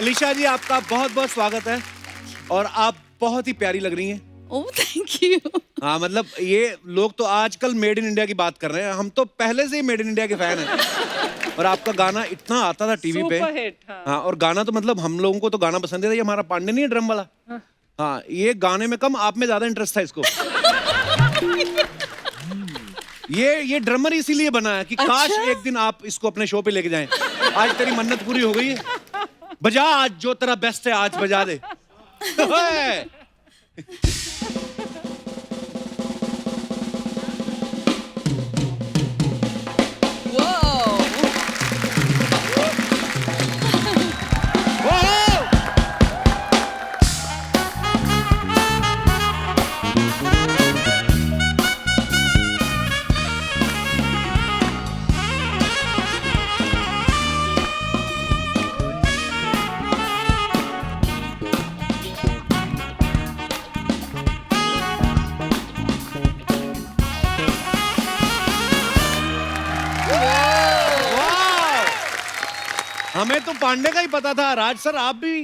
अलीशा जी, आपका बहुत बहुत स्वागत है और आप बहुत ही प्यारी लग रही हैं। Oh thank you. हाँ, मतलब ये लोग तो आजकल मेड इन इंडिया की बात कर रहे हैं, हम तो पहले से ही मेड इन इंडिया के फैन हैं। और आपका गाना इतना आता था टीवी पे। Super hit. हाँ, और गाना तो मतलब हम लोगों को तो गाना पसंद है। ये हमारा पांडे नहीं है ड्रम वाला। हाँ, ये गाने में कम, आप में ज्यादा इंटरेस्ट था इसको। ये ड्रमर इसीलिए बना है कि काश एक दिन आप इसको अपने शो पे लेके जाएं। आज तेरी मन्नत पूरी हो गई है। बजा आज जो तेरा बेस्ट है, आज बजा दे। हमें तो पांडे का ही पता था। राज सर, आप भी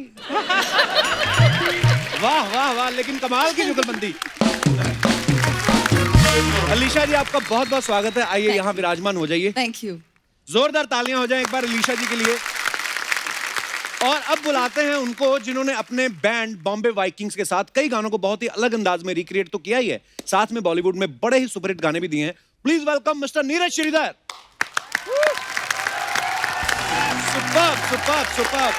वाह वाह वाह, लेकिन कमाल की जुगलबंदी। अलीशा जी, आपका बहुत बहुत स्वागत है। आइए यहाँ विराजमान हो जाइए। Thank you. जोरदार तालियां हो जाएं एक बार अलीशा जी के लिए। और अब बुलाते हैं उनको जिन्होंने अपने बैंड बॉम्बे वाइकिंग्स के साथ कई गानों को बहुत ही अलग अंदाज में रिक्रिएट तो किया ही है, साथ में बॉलीवुड में बड़े ही सुपरहिट गाने भी दिए हैं। Please welcome mister Neeraj Shridhar. Superb superb superb.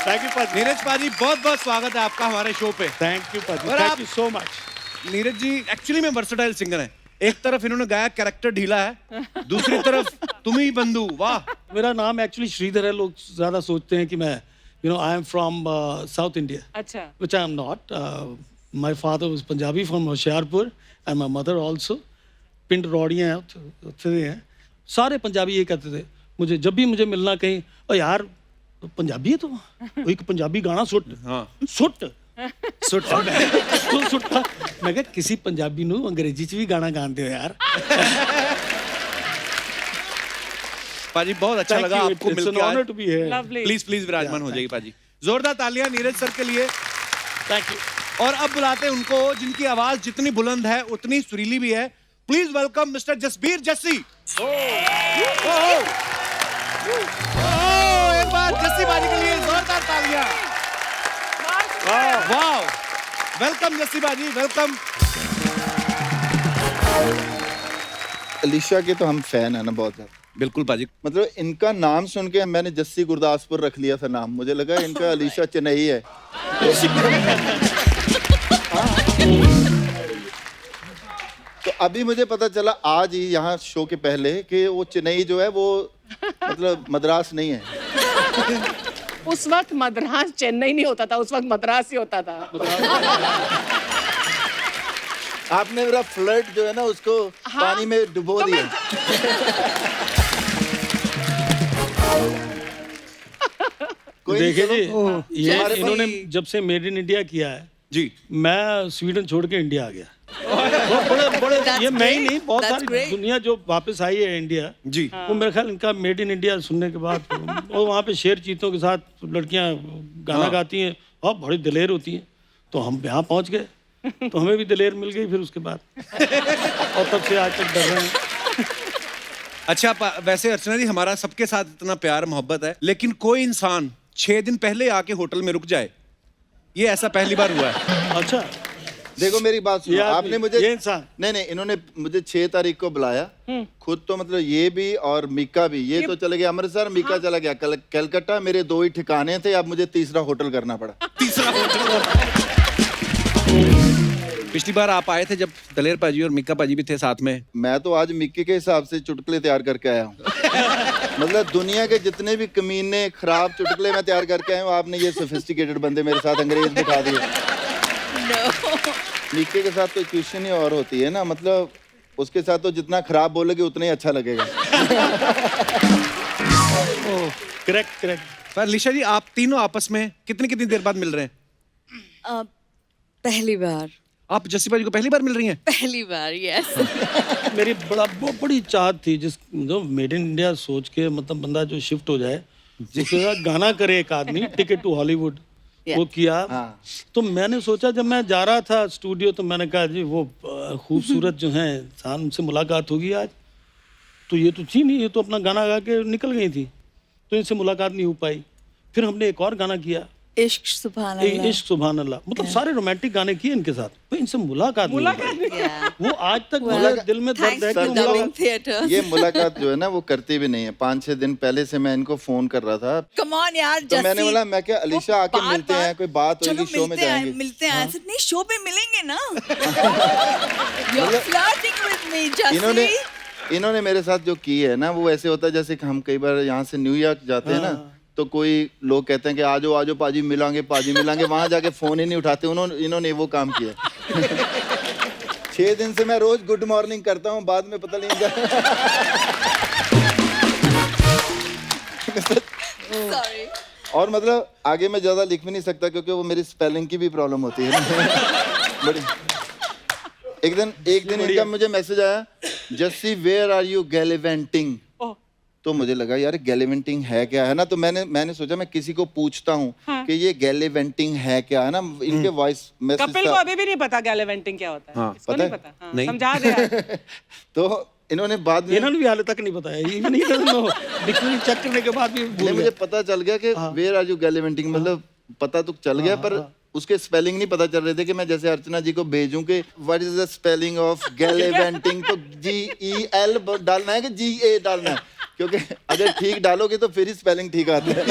Thank you paaji. Neeraj पाजी, बहुत बहुत स्वागत है आपका हमारे शो पे। थैंक यू पाजी, और थैंक आप- you so much. Neeraj ji actually में वर्सेटाइल सिंगर हैं। एक तरफ इन्होंने गाया कैरेक्टर ढीला है, दूसरी तरफ तुम ही बंधु। वाह। मेरा नाम एक्चुअली श्रीधर है। लोग ज़्यादा सोचते हैं कि मैं I am from south India, अच्छा। which I am not. My father was Punjabi from Hoshiarpur and my mother also. पिंड रौड़ियाँ हैं, उत्थे हैं। सारे पंजाबी ये कहते थे मुझे, जब भी मुझे मिलना कहीं, ओ यार पंजाबी है तो वो एक पंजाबी गाना सुट। हाँ, सुट सुट। तू सुट्टा। मैं कहा किसी पंजाबी नू अंग्रेजी च भी गाना गाते हो यार। पाजी, बहुत अच्छा लगा आपको It's an मिलकर honor आज। to be here. Lovely. Please please विराजमान हो जाइए पाजी। जोरदार तालियां नीरज सर के लिए। Thank you. और अब बुलाते हैं उनको जिनकी आवाज जितनी बुलंद है उतनी सुरीली भी है। Please welcome mister Jasbir Jassi. एक बार जस्सी बाजी के लिए जोरदार तालियां। वाह, वेलकम जस्सी बाजी, वेलकम। अलीशा के तो हम फैन है ना बहुत ज्यादा। बिल्कुल पाजी। मतलब इनका नाम सुन के मैंने जस्सी गुरदासपुर रख लिया था नाम। मुझे लगा इनका अलीशा चेन्नई है। तो अभी मुझे पता चला आज ही यहाँ शो के पहले कि वो चेन्नई जो है वो मतलब मद्रास नहीं है। उस वक्त मद्रास चेन्नई नहीं होता था, उस वक्त मद्रास ही होता था। आपने मेरा फ्लर्ट जो है ना उसको पानी में डुबो तो दिया। कोई नहीं, देखिए चलो। जी, ये हमारे इन्होंने पास- जब से मेड इन इंडिया किया है, जी, मैं स्वीडन छोड़ के इंडिया आ गया। बड़े बड़े That's ये मैं ही great. नहीं, बहुत That's सारी great. दुनिया जो वापस आई है इंडिया, जी। वो मेरे ख्याल इनका मेड इन इंडिया सुनने के बाद वो वहाँ पे शेर चीतों के साथ लड़कियाँ गाना हाँ। गाती हैं और बड़ी दिलेर होती हैं। तो हम यहाँ पहुँच गए, तो हमें भी दिलेर मिल गई फिर उसके बाद, और तब से आज तक डर रहे हैं। अच्छा, वैसे अर्चना जी, हमारा सबके साथ इतना प्यार मोहब्बत है, लेकिन कोई इंसान 6 दिन पहले आके होटल में रुक जाए, ये ऐसा पहली बार हुआ है। अच्छा, देखो मेरी बात सुनो। ये आदमी, आपने मुझे ये इंसान। नहीं, इन्होंने मुझे 6 तारीख को बुलाया। खुद तो मतलब ये भी और मीका भी, ये तो चले गए अमृतसर, मीका चला गया कलकत्ता। मेरे 2 ही ठिकाने थे, अब मुझे तीसरा होटल करना पड़ा। तीसरा होटल। पिछली बार आप आए थे जब दलेर पाजी और मिक्का पाजी भी थे साथ में। मैं तो आज मिक्की के हिसाब से चुटकुले तैयार करके आया हूँ। मतलब दुनिया के जितने भी कमीने खराब चुटकुले मैं तैयार करके आया हूँ, आपने ये सोफिस्टिकेटेड बंदे मेरे साथ अंग्रेज बिठा दिए। मिक्की के साथ तो क्वेश्चन ही और होती है ना, मतलब उसके साथ तो जितना खराब बोलोगे उतना ही अच्छा लगेगा। Correct correct. पर अलीशा जी, आप तीनों आपस में कितनी देर बाद मिल रहे हैं? पहली बार। आप जस्सी पाजी को पहली बार मिल रही हैं? पहली बार, यस। मेरी बड़ी चाहत थी, जिस जो मेड इन इंडिया सोच के मतलब बंदा जो शिफ्ट हो जाए, उसके साथ गाना करे एक आदमी, टिकट टू हॉलीवुड, Yeah. वो किया। हाँ। तो मैंने सोचा जब मैं जा रहा था स्टूडियो तो मैंने कहा जी वो खूबसूरत जो हैं इंसान, उनसे मुलाकात होगी आज। तो ये तो थी नहीं, ये तो अपना गाना गा के निकल गई थी, तो इनसे मुलाकात नहीं हो पाई। फिर हमने एक और गाना किया, इश्क सुभान अल्लाह। इश्क सुभान अल्लाह, मतलब सारे रोमांटिक गाने किए इनके साथ, पर इनसे मुलाकात नहीं हो पाई। Yeah. वो आज तक मेरे दिल में दर्द Thanks है for कि वो dubbing मुलाकात। theatres. ये मुलाकात जो है ना वो करते भी नहीं है। 5-6 दिन पहले से मैं इनको फोन कर रहा था, Come on यार, तो मैंने बोला मैं क्या अलीशा आके मिलते हैं, कोई बात होगी, शो में जाएंगे। मिलते हैं ऐसे नहीं, शो पे मिलेंगे ना। You're flirting with me, इन्होंने Jassi. इन्होंने मेरे साथ जो की है ना वो ऐसे होता है जैसे कि हम कई बार यहाँ से न्यूयॉर्क जाते हैं ना, तो कोई लोग कहते हैं कि आ जाओ पाजी मिलांगे, वहां जाके फोन ही नहीं उठाते। इन्होंने वो काम किया। 6 दिन से मैं रोज गुड मॉर्निंग करता हूँ, बाद में पता नहीं Sorry. और मतलब आगे मैं ज्यादा लिख भी नहीं सकता क्योंकि वो मेरी स्पेलिंग की भी प्रॉब्लम होती है ना। बड़ी एक दिन इनका मुझे मैसेज आया, जस्सी वेयर आर यू गैलिवेंटिंग। तो मुझे लगा यार गैलिवेंटिंग है क्या, है ना। तो मैंने सोचा मैं किसी को पूछता हूँ कि ये गैलिवेंटिंग है क्या, है ना। इनके वॉइस मैसेज कपिल को अभी भी नहीं पता गैलिवेंटिंग क्या होता है। हाँ, इसको पता नहीं है? पता। हाँ, नहीं। समझा दे यार। तो इन्होंने बाद में इन्होंने भी हाल तक नहीं बताया, इवन डिक्शनरी चेक करने के बाद भी भूल नहीं, गए। मुझे पता चल गया कि वेयर आर यू गैलिवेंटिंग, मतलब पता तो चल गया, पर उसके स्पेलिंग नहीं पता चल रहे थे कि मैं जैसे अर्चना जी को भेजूं कि what is the spelling of galivanting, तो GEL डालना है कि GA डालना है, क्योंकि अगर ठीक डालोगे तो फिर ही स्पेलिंग ठीक आता है।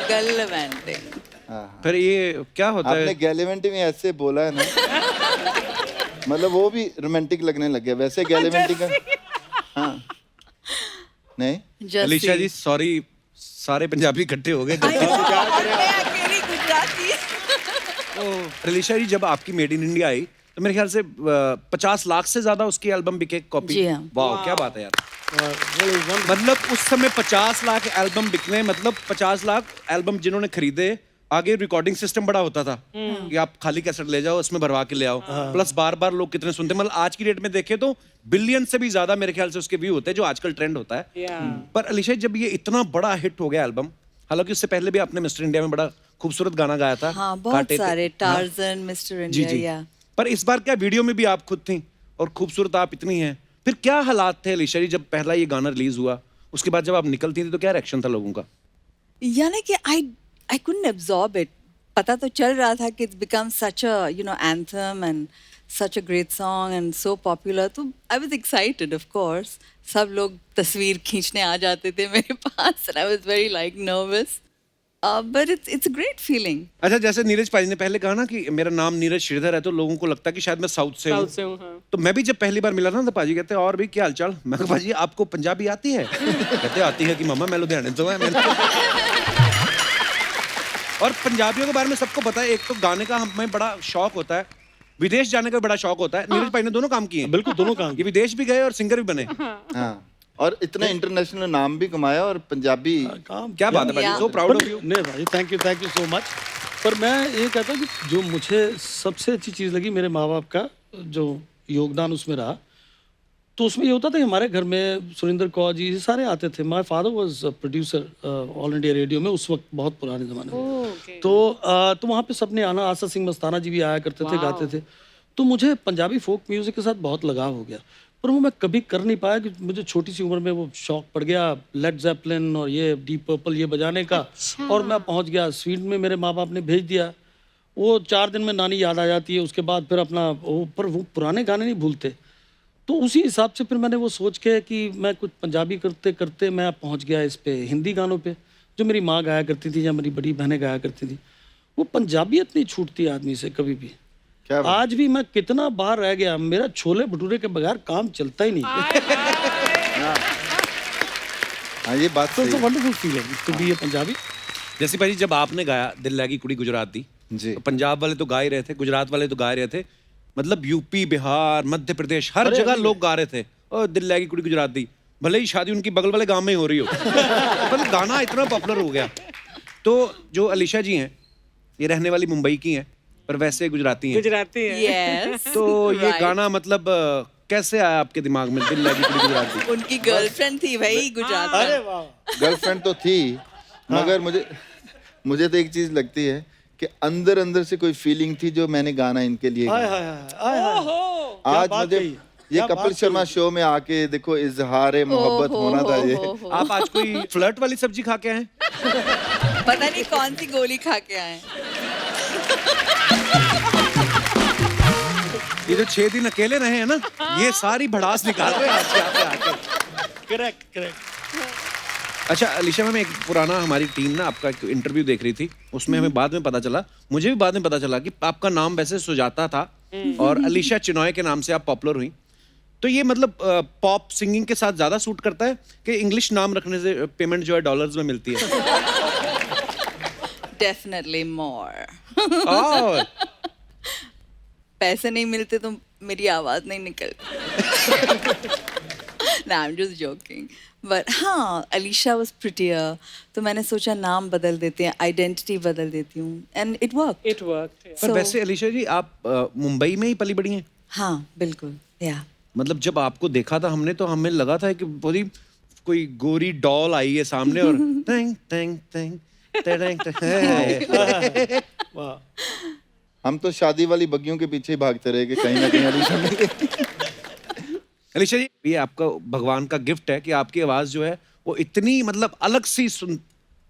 Gallivanting. हाँ, फिर ये क्या होता आपने है? गैलिवेंटिंग ऐसे बोला है ना, मतलब वो भी रोमांटिक लगने लग गया। वैसे गैलिवेंटिंग का हाँ नहीं अलीशा जी सॉरी, सारे पंजाबी इकट्ठे हो गए। I know, और मैं अकेली गुजराती। अलीशा जी जब आपकी मेड इन इंडिया आई तो मेरे ख्याल से 50 लाख से ज्यादा उसकी एल्बम बिके कॉपी। जी हाँ। वाह क्या बात है यार। मतलब उस समय 50 लाख एल्बम बिकने, मतलब 50 लाख एल्बम जिन्होंने खरीदे, आगे रिकॉर्डिंग सिस्टम बड़ा होता था कि आप खाली कैसेट ले जाओ, उसमें भरवा के ले आओ, प्लस बार बार लोग कितने सुनते हैं। मतलब आज की डेट में देखें तो बिलियन से भी ज्यादा मेरे ख्याल से उसके व्यू होते हैं, जो आजकल ट्रेंड होता है। पर अलीशा जब ये इतना बड़ा हिट हो गया एल्बम, हालांकि उससे पहले भी आपने मिस्टर इंडिया में बड़ा खूबसूरत गाना गाया था। हाँ, बहुत कांटे पे। सारे, टार्जन, मिस्टर जी इंडिया, जी। या पर इस बार क्या वीडियो में भी आप खुद थी और खूबसूरत आप इतनी हैं। फिर क्या हालात थे अलीशा जी जब पहला ये गाना रिलीज हुआ, उसके बाद जब आप निकलती थी तो क्या रिएक्शन था लोगों का? यानी कि I couldn't absorb it. पता तो चल रहा था कि it's become such a anthem and such a great song and so popular. तो I was excited, of course. सब लोग तस्वीर खींचने आ जाते थे मेरे पास and I was very nervous. But it's a great feeling. अच्छा, जैसे नीरज पाजी ने पहले कहा ना कि मेरा नाम नीरज श्रीधर है, तो लोगों को लगता है कि शायद मैं साउथ से हूँ। हाँ। तो मैं भी जब पहली बार मिला था तो पाजी कहते और भी क्या हालचाल। मैं कहा पाजी आपको पंजाबी आती है? कहते आती है कि मामा मैं लुधियाने से हूँ। और पंजाबियों के बारे में सबको पता है, एक तो गाने का हमें बड़ा शौक होता है, विदेश जाने का बड़ा शौक होता है। नीरज भाई ने दोनों काम किए हैं। बिल्कुल दोनों काम ये विदेश भी गए और सिंगर भी बने। हाँ, और इतना इंटरनेशनल नाम भी कमाया और पंजाबी काम। क्या बात है भाई, सो प्राउड ऑफ यू। नहीं भाई, थैंक यू सो मच। पर मैं ये कहता हूँ कि जो मुझे सबसे अच्छी चीज़ लगी मेरे माँ बाप का जो योगदान उसमें रहा, तो उसमें ये होता था कि हमारे घर में सुरेंद्र कौर जी ये सारे आते थे। My father was producer all India radio में उस वक्त, बहुत पुराने ज़माने में। तो वहाँ पे सबने आना, आशा सिंह मस्ताना जी भी आया करते थे, गाते थे। तो मुझे पंजाबी फोक म्यूज़िक के साथ बहुत लगाव हो गया, पर वो मैं कभी कर नहीं पाया कि मुझे छोटी सी उम्र में वो शौक पड़ गया लेड ज़ेपलिन और ये डीप पर्पल ये बजाने का। और मैं पहुंच गया स्वीडन में, मेरे माँ बाप ने भेज दिया। वो 4 दिन में नानी याद आ जाती है, उसके बाद फिर अपना पर वो पुराने गाने नहीं भूलते। तो उसी हिसाब से फिर मैंने वो सोच के कि मैं कुछ पंजाबी करते करते मैं पहुंच गया इस पे हिंदी गानों पे, जो मेरी माँ गाया करती थी या मेरी बड़ी बहनें गाया करती थी। वो पंजाबियत नहीं छूटती आदमी से कभी भी। क्या बात? आज भी मैं कितना बार रह गया, मेरा छोले भटूरे के बगैर काम चलता ही नहीं। हाँ ये बात तो सही है। वंडरफुल फीलिंग टू बी ए पंजाबी। जैसे भाई जब आपने गाया दिल लगी कुड़ी गुजरात दी, जी। तो पंजाब वाले तो गा ही रहे थे, गुजरात वाले तो गा ही रहे थे, मतलब यूपी, बिहार, मध्य प्रदेश, हर जगह लोग गा रहे थे और दिल लगी कुड़ी गुजरात दी, भले ही शादी उनकी बगल वाले गांव में ही हो रही हो। मतलब गाना इतना पॉपुलर हो गया। तो जो अलीशा जी हैं ये रहने वाली मुंबई की हैं पर वैसे गुजराती हैं। गुजराती है। Yes. तो ये right. गाना मतलब कैसे आया आपके दिमाग में, दिल लगी कुड़ी गुजरात दी? उनकी गर्लफ्रेंड थी भाई गुजरात में। अरे वाह। गर्लफ्रेंड तो थी, मगर मुझे तो एक चीज लगती है कि अंदर अंदर से कोई फीलिंग थी जो मैंने गाना इनके लिए हाय गाया। हाय हाय हाय हाय। आज बात मुझे कही, ये क्या कपिल बात शर्मा शो में आके देखो इजहार मोहब्बत होना था ये। आप आज कोई फ्लर्ट वाली सब्जी खा के आए हैं? पता नहीं कौन सी गोली खा के आए। ये जो 6 दिन अकेले रहे हैं ना, ये सारी भड़ास निकाल रहे हैं आपके आके। Correct correct. अच्छा अलीशा मैम, एक पुराना हमारी टीम ना आपका एक इंटरव्यू देख रही थी, उसमें हमें बाद में पता चला, मुझे भी बाद में पता चला कि आपका नाम वैसे सुजाता था और अलीशा चिनॉय के नाम से आप पॉपुलर हुई। तो ये मतलब पॉप सिंगिंग के साथ ज्यादा सूट करता है कि इंग्लिश नाम रखने से पेमेंट जो है डॉलर्स में मिलती है? Definitely more. और पैसे नहीं मिलते तो मेरी आवाज नहीं निकलती। No, I'm just joking. But हाँ, अलीशा was prettier, तो मैंने सोचा नाम बदल देते हैं, आइडेंटिटी बदल देती हूँ, and it worked. It worked. Yeah. पर वैसे अलीशा जी आप मुंबई में ही पली बड़ी हैं? हाँ, बिल्कुल, yeah. मतलब जब आपको देखा था हमने, तो हमें लगा था कि पूरी कोई गोरी डॉल आई है सामने और tang tang tang tang tang. वाह। हम तो शादी वाली बग्गियों के पीछे ही भागते रहे कि कहीं ना कहीं अलीशा मिल गई। अलीशा जी, ये आपका भगवान का गिफ्ट है कि आपकी आवाज जो है वो इतनी मतलब अलग सी सुन,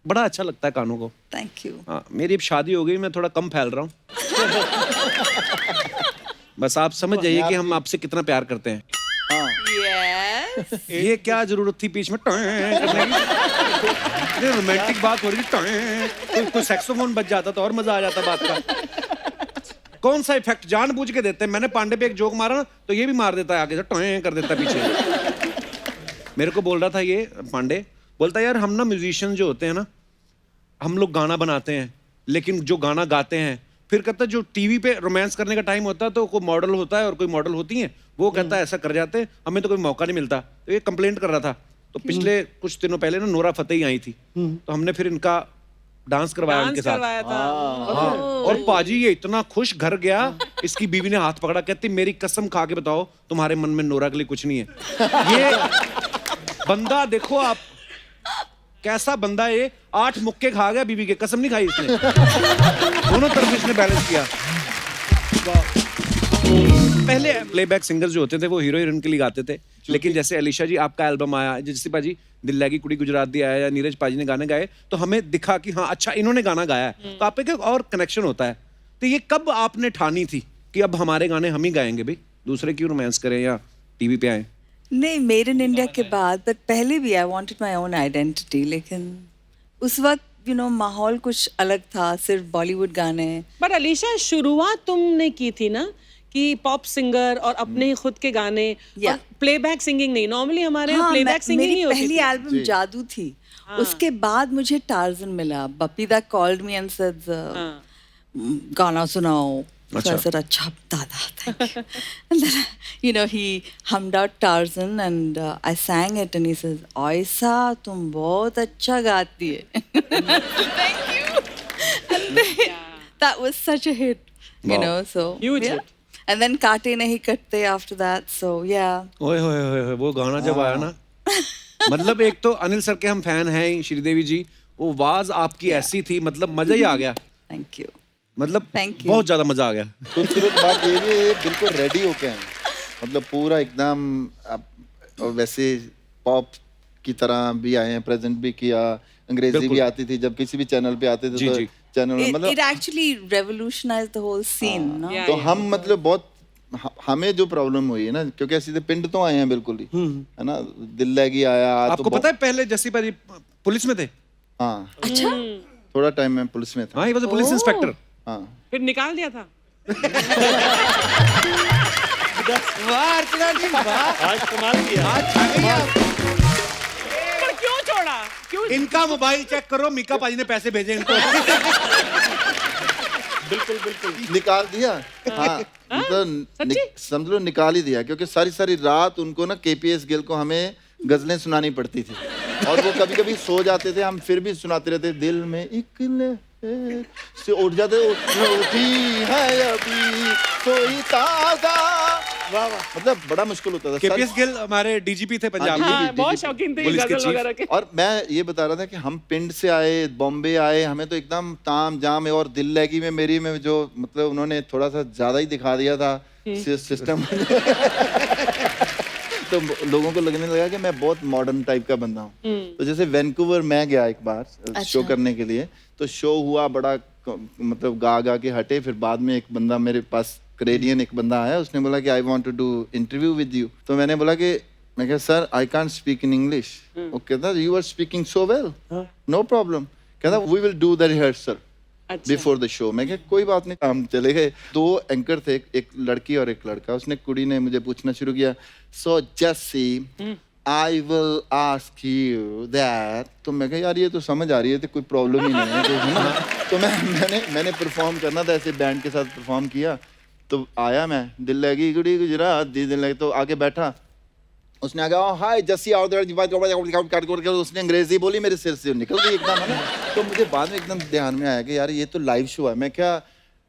बड़ा अच्छा लगता है कानों को। Thank you. हाँ, मेरी अब शादी हो गई, मैं थोड़ा कम फैल रहा हूँ। बस आप समझ जाइए कि हम आपसे कितना प्यार करते हैं। Yes. ये क्या जरूरत थी बीच में टॉय करने की? ये रोमांटिक बात हो रही थी, टॉय कोई सैक्सोफोन बज जाता तो और मजा आ जाता बात का। कौन सा इफेक्ट जानबूझ के देते हैं? मैंने पांडे पे एक जोक मारा ना, तो ये भी मार देता है आगे से, टॉय कर देता है पीछे। मेरे को बोल रहा था ये पांडे, बोलता यार हम ना म्यूजिशियन जो होते हैं ना, हम लोग गाना बनाते हैं, लेकिन जो गाना गाते हैं फिर कहता है जो टीवी पे रोमांस करने का टाइम होता है तो कोई मॉडल होता है और कोई मॉडल होती है, वो कहता है ऐसा कर जाते हैं, हमें तो कोई मौका नहीं मिलता। तो ये कंप्लेंट कर रहा था। तो पिछले कुछ दिनों पहले ना नोरा फतेही आई थी, तो हमने फिर इनका डांस करवाया उनके साथ। करवाया था। हाँ, और पाजी ये इतना खुश घर गया, इसकी बीवी ने हाथ पकड़ा, कहती मेरी कसम खा के बताओ तुम्हारे मन में नोरा के लिए कुछ नहीं है। ये बंदा देखो आप, कैसा बंदा है ये, 8 मुक्के खा गया बीवी के, कसम नहीं खाई इसने। दोनों तरफ इसने बैलेंस किया। पहले प्लेबैक सिंगर जो होते थे वो हीरो हीरोइन के लिए गाते थे, लेकिन जैसे अलीशा जी आपका एल्बम आया, जैसे पाजी दिल लगी कुड़ी गुजरात दी आया या नीरज पाजी ने गाने गाए, तो हमें दिखा कि हाँ अच्छा इन्होंने गाना गाया है, तो आप एक और कनेक्शन होता है। तो ये कब आपने ठानी थी कि अब हमारे गाने हम ही गाएंगे भाई, दूसरे क्यों रोमांस करें या टीवी पे आए? नहीं, मेड इन इंडिया के बाद, बट पहले भी I wanted my own identity, लेकिन उस वक्त माहौल कुछ अलग था, सिर्फ बॉलीवुड गाने। पर अलीशा, शुरुआत तुमने की थी ना कि पॉप सिंगर और अपने खुद के गाने, Yeah. और प्लेबैक सिंगिंग नहीं। नॉर्मली हमारे यहाँ हाँ, प्लेबैक सिंगिंग मेरी ही होती पहली थी। एल्बम जादू थी। उसके बाद मुझे टार्जन मिला, Bappida called me and said गाना सुनाओ। So I said, अच्छा दादा, thank you. And then, he hummed out Tarzan and I sang it and he says, Aisa, तुम बहुत अच्छा गाती है. Thank you. And then, that was such a hit, so. Huge yeah. hit. And then काटे नहीं कटते after that, so yeah. ओए होए होए, वो गाना जब आया ना, मतलब एक तो अनिल सर के हम फैन हैं ही, श्रीदेवी जी, वो आवाज आपकी ऐसी थी, मतलब मजा ही आ गया। Thank you. मतलब Thank you. बहुत ज्यादा मजा आ गया। खूबसूरत बात ये भी है, बिल्कुल रेडी होके आए, मतलब पूरा एकदम और वैसे पॉप की तरह भी आए हैं, प्रेजेंट भी किया, अंग्रेजी भी आती थी, जब किसी भी चैनल पे आते थे जी, तो जी। चैनल में It मतलब actually revolutionized the whole scene, no? Yeah. तो हम मतलब बहुत हमें जो प्रॉब्लम हुई है ना, क्योंकि ऐसे तो पिंड तो आए हैं बिल्कुल ही, है ना, दिल लगी आया तो आपको पता है पहले जैसी पाजी पुलिस में थे? हाँ, अच्छा? थोड़ा टाइम में पुलिस में था। हाँ, ये वो पुलिस इंस्पेक्टर। हाँ, फिर निकाल दिया था। वाह अर्चना जी, वाह, आज कमाल किया। आज छा गई आप। पर क्यों छोड़ा? क्यों? इनका मोबाइल चेक करो, मीका पाजी ने पैसे भेजे इनको। बिल्कुल बिल्कुल। निकाल दिया। हाँ, तो समझ लो निकाल ही दिया, क्योंकि सारी सारी रात उनको ना केपीएस गिल को हमें गजलें सुनानी पड़ती थी, और वो कभी कभी सो जाते थे, हम फिर भी सुनाते रहते, दिल में एक लहर से उठ जाते, उठी है अभी कोई ताजा मतलब बड़ा मुश्किल होता था केपीएस गिल हमारे डीजीपी थे पंजाब हाँ, के। हाँ, बहुत शौकीन थे ये पुलिस के गजल चीफ। वगैरह के। और मैं ये बता रहा था कि हम पिंड से आए, बॉम्बे आए, हमें तो एकदम ताम जाम है, और दिल लगी में मेरी में जो मतलब उन्होंने थोड़ा सा ज्यादा ही दिखा दिया था सिस्टम। तो लोगों को लगने लगा कि मैं बहुत मॉडर्न टाइप का बंदा हूँ। तो जैसे वैंकूवर मैं गया एक बार शो करने के लिए, तो शो हुआ बड़ा मतलब गा के हटे, फिर बाद में एक बंदा मेरे पास कनेडियन एक बंदा आया, उसने बोला कि I want to do interview with you. तो मैंने बोला कि मैं कहा sir I can't speak in English. वो कहता you are speaking so well, no problem. कहता we will do the rehearsal before the show. मैं कहा कोई बात नहीं। हम चले गए, 2 एंकर थे, एक लड़की और एक लड़का। उसने कुड़ी ने मुझे पूछना शुरू किया, so Jassi I will ask you that. तो मैं कहा यार ये तो समझ आ रही है, तो कोई प्रॉब्लम ही नहीं है, है ना। तो मैंने परफॉर्म करना था, ऐसे बैंड के साथ परफॉर्म किया। तो आया मैं, दिल लगी गुड़ी गुजरात दी दिल लगी, तो आगे बैठा। उसने आगे हाय जस्सी आउट देयर, उसने अंग्रेजी बोली, मेरे सिर से निकल गई एकदम, है ना। तो मुझे बाद में एकदम ध्यान में आया कि यार ये तो लाइव शो है। मैं क्या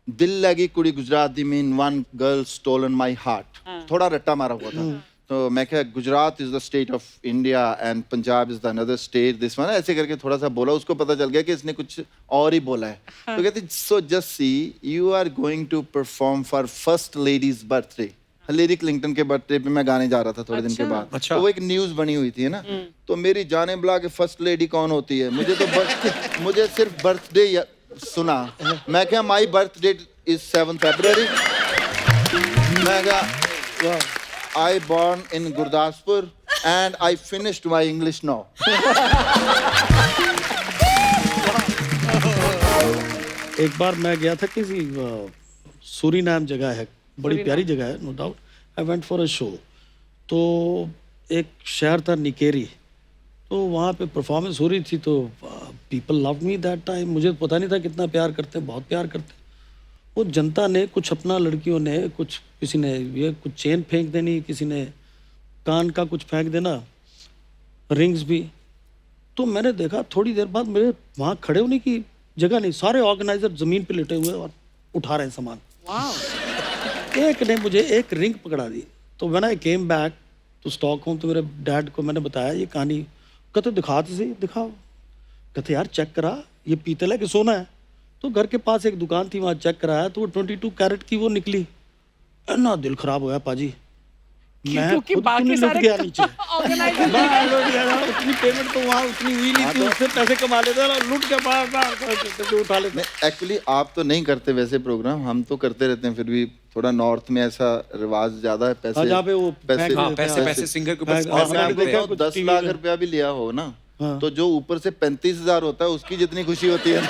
दिल लगी कुड़ी गुजरात दी mean one girl stolen my heart, थोड़ा रट्टा मारा हुआ था। तो मैं क्या Gujarat is the state of India and Punjab is the another state this one, ऐसे करके थोड़ा सा बोला। उसको पता चल गया कि इसने कुछ और ही बोला है। तो कहती so Jassi you are going to perform for first ladies birthday. Hillary Clinton के बर्थडे पे मैं गाने जा रहा था थोड़े दिन के बाद। अच्छा। तो वो एक न्यूज बनी हुई थी, है ना। तो मेरी जाने बुला के फर्स्ट लेडी कौन होती है, मुझे तो मुझे सिर्फ बर्थडे सुना। मैं क्या माई बर्थ डेट इज 7 फरवरी। मैं क्या I born in Gurdaspur and I finished my English now. एक बार मैं गया था किसी सूरीनाम जगह है, बड़ी प्यारी जगह है, no doubt. I went for a show. तो एक शहर था निकेरी, तो वहाँ पे परफॉर्मेंस हो रही थी। तो people love me that time. मुझे पता नहीं था कितना प्यार करते हैं, बहुत प्यार करते हैं। वो जनता ने कुछ अपना, लड़कियों ने कुछ, किसी ने ये कुछ चेन फेंक देनी, किसी ने कान का कुछ फेंक देना, रिंग्स भी। तो मैंने देखा थोड़ी देर बाद मेरे वहाँ खड़े होने की जगह नहीं, सारे ऑर्गेनाइजर जमीन पे लेटे हुए और उठा रहे हैं सामान। एक ने मुझे एक रिंग पकड़ा दी। तो when I came back to Stockholm, तो मेरे डैड को मैंने बताया ये कहानी। कहते दिखाते सही, दिखाओ। कहते यार चेक करा, ये पीतल है कि सोना है। तो घर के पास एक दुकान थी, वहाँ चेक कराया तो वो 22 कैरेट की वो निकली। ना दिल खराब हो गया पाजी, मैं क्योंकि खुद बाकी लुट सारे गया नीचे। ऑर्गेनाइजर मैं लुट गया ना, उतनी पेमेंट तो वहाँ उतनी हुई नहीं थी, उससे पैसे कमा लेते ना, लुट के बाहर उठा लेते। एक्चुअली आप तो नहीं करते वैसे प्रोग्राम, हम तो करते रहते हैं। फिर भी थोड़ा नॉर्थ में ऐसा रिवाज ज्यादा है। पैसे जहाँ पे वो पैसे हाँ, पैसे सिंगर के ऊपर हाँ, और मैं आपको देखा कहूँ, कुछ 10 TV लाख में। रुपया भी लिया हो ना, हाँ। तो जो ऊपर से 35,000 होता है उसकी जितनी खुशी होती है ना,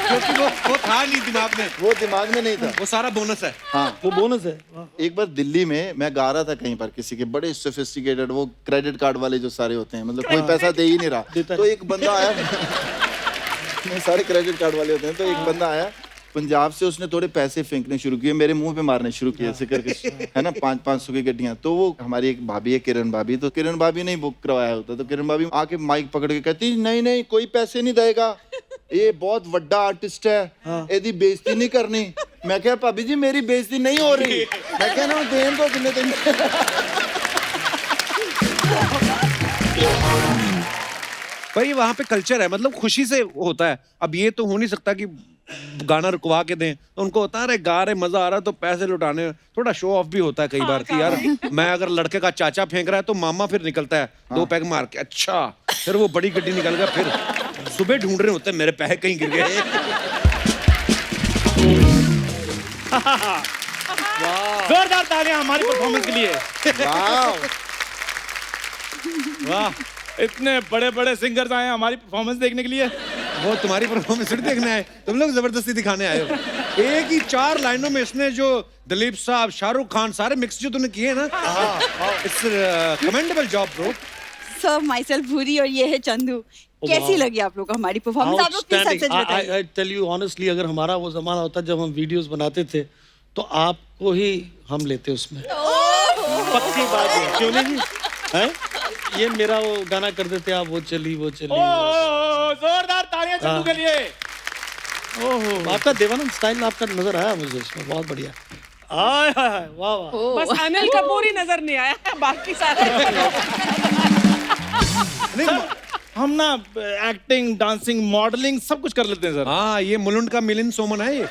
क्योंकि वो था नहीं दिमाग में, वो दिमाग में नहीं था। वो सारा बोनस है। हाँ, वो बोनस है। वाह। एक बार दिल्ली में मैं गा रहा था कहीं पर, किसी के बड़े सोफिस्टिकेटेड वो क्रेडिट कार्ड वाले जो सारे होते हैं, मतलब कोई पैसा दे ही नहीं रहा। तो एक बंदा आया, सारे क्रेडिट कार्ड वाले होते हैं। तो एक बंदा आया पंजाब से, उसने थोड़े पैसे फेंकने शुरू किए, मेरे मुंह पे मारने शुरू किए ऐसे करके, है ना, 500 की गड्डियां। तो वो हमारी एक भाभी है किरण भाभी, तो किरण भाभी ने बुक करवाया होता। तो किरण भाभी आके माइक पकड़ के कहती नहीं कोई पैसे नहीं देगा, ये बहुत बड़ा आर्टिस्ट है, एदी बेइज्जती नहीं करनी। मैं क्या भाभी जी मेरी बेइज्जती नहीं हो रही। मैं क्या ना देन तो कितने दिन। भाई वहाँ पे कल्चर है, मतलब खुशी से होता है। अब ये तो हो नहीं सकता कि गाना रुकवा के दें। तो उनको होता है अरे गा रहे, मजा आ रहा है, तो पैसे लुटाने। थोड़ा शो ऑफ भी होता है कई बार कि यार मैं अगर लड़के का चाचा फेंक रहा है तो मामा फिर निकलता है 2 पैग मार के, अच्छा फिर वो बड़ी गड्डी निकल गया। फिर सुबह ढूंढ रहे होते हैं मेरे पैसे कहीं गिर गए। जोरदार तालियां हमारी परफॉर्मेंस के लिए। वाह, इतने बड़े बड़े सिंगर्स आए हैं हमारी परफॉर्मेंस देखने के लिए। वो तुम्हारी परफॉर्मेंस थोड़ी देखने आए, तुम लोग जबरदस्ती दिखाने आए हो। एक ही 4 लाइनों में इसने जो दिलीप साहब, शाहरुख खान सारे मिक्स जो तूने किए ना, it's commendable job bro. Sir my self भूरी और ये है चंदू। कैसी लगी आप लोग को हमारी परफॉर्मेंस? आप लोग प्लीज सच बताइए। आई टेल यू ऑनेस्टली, अगर हमारा वो जमाना होता जब हम वीडियोस बनाते थे तो आपको ही हम लेते उसमें। पक्की बात है, क्यों नहीं जी? हैं? ये मेरा वो गाना कर देते आप, वो चली वो चली। जोरदार तालियां चंदू के लिए। ओहो, आपका देवानंद स्टाइल आपका नजर आया मुझे इसमें, बहुत बढ़िया। हाय हाय वाह वाह। बस अनिल कपूर ही नजर नहीं आया, बाकी सारे नहीं, हम ना एक्टिंग, डांसिंग, मॉडलिंग सब कुछ कर लेते हैं सर। हाँ, ये मुलुंड का मिलिंद सोमन है ये।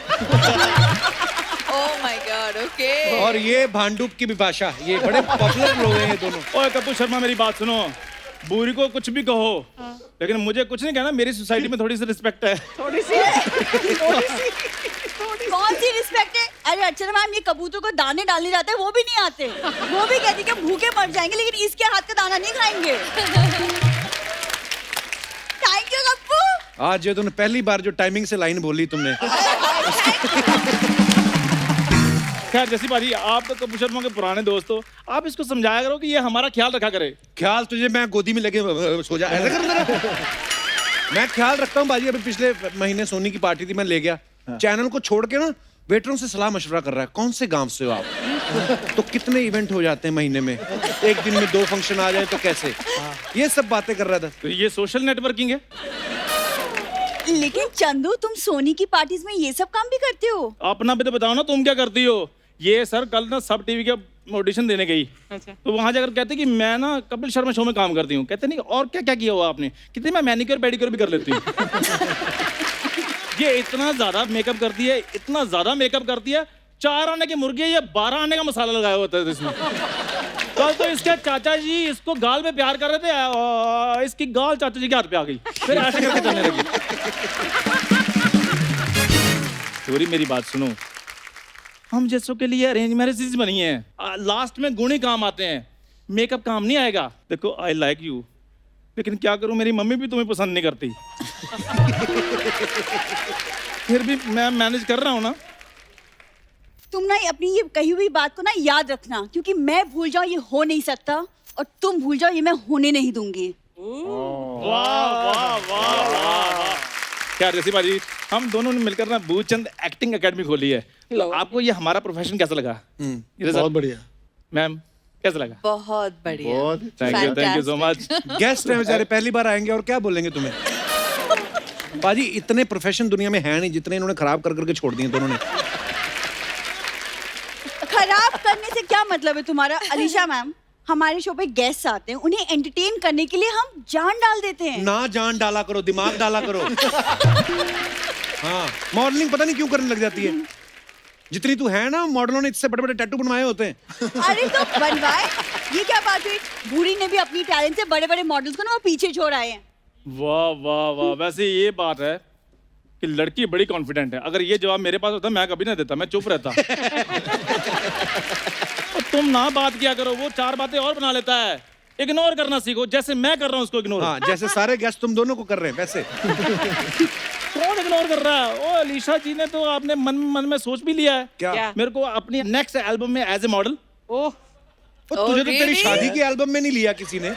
Oh my God, okay. और ये भांडुप की बिपाशा, ये बड़े पॉपुलर लोग हैं ये दोनों। ओए कपूर शर्मा, मेरी बात सुनो। बूरी को कुछ भी कहो, लेकिन मुझे कुछ नहीं कहना। मेरी सोसाइटी में थोड़ी सी रिस्पेक्ट है। थोड़ी सी कौन सी रिस्पेक्ट है? अरे अर्चना मैम, ये कबूतर को दाने डालने जाते हैं वो भी नहीं आते। वो भी कहती कि भूखे मर जाएंगे, लेकिन इसके हाथ का दाना नहीं खाएंगे। Thank you Kappu. आज ये तुमने पहली बार जो टाइमिंग से लाइन बोली तुमने। खैर जैसी बाजी, आप तो कपूर शर्मा के पुराने दोस्त हो, आप इसको समझाया करो कि ये हमारा ख्याल रखा करे। ख्याल तुझे मैं गोदी में लगे सो जा, ऐसा कर जरा। मैं ख्याल रखता हूँ बाजी। अभी पिछले महीने सोनी की पार्टी थी, मैं ले गया। चैनल को छोड़ के ना वेटरों से सलाह मशवरा कर रहा है, कौन से गांव से हो आप, तो कितने इवेंट हो जाते हैं महीने में, एक दिन में 2 फंक्शन आ जाए तो कैसे, ये सब बातें कर रहा था। तो ये सोशल नेटवर्किंग है। लेकिन चंदू, तुम सोनी की पार्टीज में ये सब काम भी करते हो? अपना भी तो बताओ ना, तुम क्या करती हो। ये सर कल ना सब टीवी के ऑडिशन देने गई, अच्छा। तो वहां जाकर कहते कि मैं ना कपिल शर्मा शो में काम करती हूँ। कहते नहीं और क्या क्या किया हुआ आपने। कितने मैं मैनिक्योर पेडिक्योर भी कर लेती हूँ। ये इतना ज्यादा मेकअप करती है, इतना ज्यादा मेकअप करती है, 4 आने की मुर्गी है, ये 12 आने का मसाला लगाया होता है इसमें। कल तो इसके चाचा जी इसको गाल में प्यार कर रहे थे, और इसकी गाल चाचा जी के हाथ पे आ गई, फिर ऐसे करके चलने लगी। छोरी मेरी बात सुनो, हम जैसों के लिए अरेंज मैरिजेस बनी है, लास्ट में गुण ही काम आते हैं, मेकअप काम नहीं आएगा। देखो आई लाइक यू, लेकिन क्या करूं, मेरी मम्मी भी तुम्हें पसंद नहीं करती। फिर भी मैं मैनेज कर रहा हूं ना। तुम ना अपनी ये कही हुई बात को ना याद रखना, क्योंकि मैं भूल जाऊं ये हो नहीं सकता, और तुम भूल जाओ ये मैं होने नहीं दूंगी। वाह वाह वाह वाह। क्या ऋषि बाजी, हम दोनों ने मिलकर ना भूचंद एक्टिंग एकेडमी खोली है। तो आपको ये हमारा प्रोफेशन कैसा लगा? बहुत बढ़िया। मैम कैसा लगा? बहुत बढ़िया। बहुत thank you so much. Guest हैं बेचारे, पहली बार आएंगे और क्या बोलेंगे तुम्हें। बाजी इतने प्रोफेशन दुनिया में है नहीं जितने इन्होंने खराब कर करके छोड़ दिए दोनों ने। खराब करने से क्या मतलब है तुम्हारा? अलीशा मैम, हमारे शो पे गेस्ट आते हैं, उन्हें एंटरटेन करने के लिए हम जान डाल देते हैं। ना जान डाला करो, दिमाग डाला करो। हाँ, मॉडलिंग पता नहीं क्यों करने लग जाती है। जितनी तू है ना, मॉडलों ने इससे बड़े बड़े टैटू बनवाए होते हैं। अरे तो बनवाए, ये क्या बात हुई? बूढ़ी ने भी अपनी टैलेंट से बड़े बड़े मॉडल्स को ना वो पीछे छोड़ आए हैं। वाह वाह वाह। वैसे ये बात है कि लड़की बड़ी कॉन्फिडेंट है। अगर ये जवाब मेरे पास होता मैं कभी ना देता, मैं चुप रहता। और तुम ना बात किया करो, वो 4 बातें और बना लेता है। इग्नोर करना सीखो, जैसे मैं कर रहा हूँ उसको इग्नोर। हाँ, जैसे सारे गेस्ट तुम दोनों को कर रहे हैं वैसे। कौन इग्नोर कर रहा है? ओ अलीशा जी ने तो आपने मन में सोच भी लिया है क्या? मेरे को अपनी नेक्स्ट एल्बम में एज ए मॉडल। ओह, तुझे तो तेरी शादी की एल्बम में नहीं लिया किसी ने।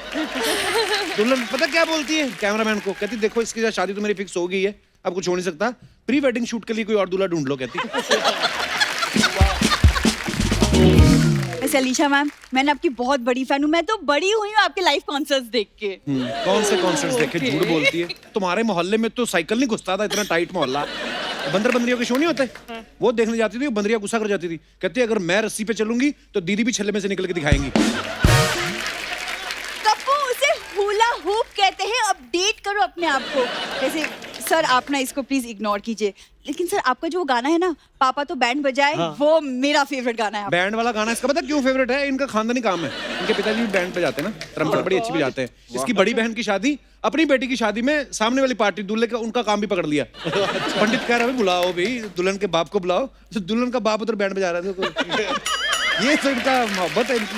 दुल्हन पता क्या बोलती है कैमरामैन को? कहती देखो इसकी साथ शादी तो मेरी फिक्स हो गई है, अब कुछ हो नहीं सकता, प्री वेडिंग शूट के लिए कोई और दूल्हा ढूंढ लो, कहती। वैसे अलीशा मैम, मैंने आपकी बहुत बड़ी फैन हूँ। मैं तो बड़ी हुई हूँ आपके लाइव कॉन्सर्ट्स देख के। कौन से कॉन्सर्ट्स देखे? झूठ बोलती है। तुम्हारे मोहल्ले में तो साइकिल नहीं घुसता था, इतना टाइट मोहल्ला। बंदरियों के शो नहीं होते, वो देखने जाती थी, बंदरिया गुस्सा कर जाती थी, कहती अगर मैं रस्सी पे चलूंगी तो दीदी भी छल्ले में से निकल के दिखाएंगी। कप्पू, उसे हुला हूप कहते हैं। अपडेट करो अपने आप को। वैसे सर, आप ना इसको प्लीज इग्नोर कीजिए, लेकिन सर आपका जो गाना है ना, पापा तो बैंड बजाए, वो मेरा फेवरेट गाना है। बैंड वाला गाना इसका पता क्यों फेवरेट है? इनका खानदानी काम है। इनके पिताजी भी बैंड बजाते हैं ना, ट्रम्पेट बड़ी अच्छी बजाते हैं। इसकी बड़ी बहन की शादी, अपनी बेटी की शादी में सामने वाली पार्टी दूल्हे का उनका काम भी पकड़ लिया। पंडित कह रहा है बुलाओ भाई, दुल्हन के बाप को बुलाओ। तो दुल्हन का बाप उधर बैंड बजा रहा था। ये तो इनका मोहब्बत है इनकी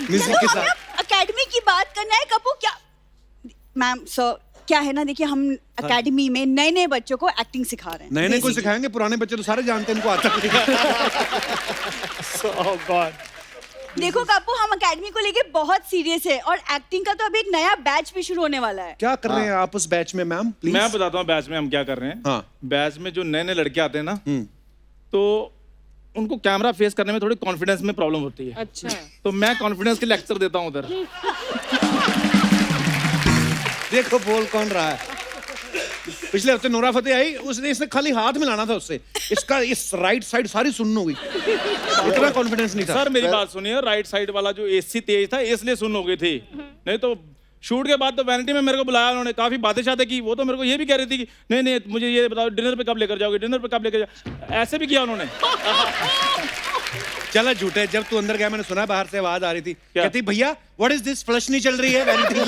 म्यूजिक के साथ। अकेडमी की बात करना है कप्पू। क्या मैम सर, क्या है ना, देखिए हम अकेडमी में नए नए बच्चों को एक्टिंग सिखा रहे हैं। नए नए को सिखाएंगे, पुराने बच्चे तो सारे जानते हैं, इनको आता नहीं। देखो कप्पू, हम अकेडमी को लेके बहुत सीरियस है, और एक्टिंग का तो अभी एक नया बैच भी शुरू होने वाला है। क्या कर रहे हैं आप उस बैच में मैम, प्लीज? मैं बताता हूँ बैच में हम क्या कर रहे हैं। हाँ। बैच में जो नए नए लड़के आते हैं ना, तो उनको कैमरा फेस करने में थोड़ी कॉन्फिडेंस में प्रॉब्लम होती है। अच्छा। तो मैं कॉन्फिडेंस के लेक्चर देता हूँ उधर। देखो बोल कौन रहा है। पिछले हफ्ते नोरा फतेही आई, उसने इसने खाली हाथ मिलाना था उससे, इसका इस राइट साइड सारी सुन्न हो गई, इतना कॉन्फिडेंस नहीं था। सर मेरी बात सुनिए, राइट साइड वाला जो एसी तेज था इसलिए सुन हो गई थी, नहीं तो शूट के बाद तो वैनिटी में मेरे को बुलाया उन्होंने, काफी बातें शातें की, वो तो मेरे को ये भी कह रही थी कि नहीं नहीं मुझे ये बताओ डिनर पे कब लेकर जाओगे, डिनर पे कब लेकर जाओ, ऐसे भी किया उन्होंने। चला झूठे, जब तू अंदर गया मैंने सुना बाहर से आवाज आ रही थी, कहती भैया व्हाट इज दिस, फ्लश नहीं चल रही है वैनिटी में।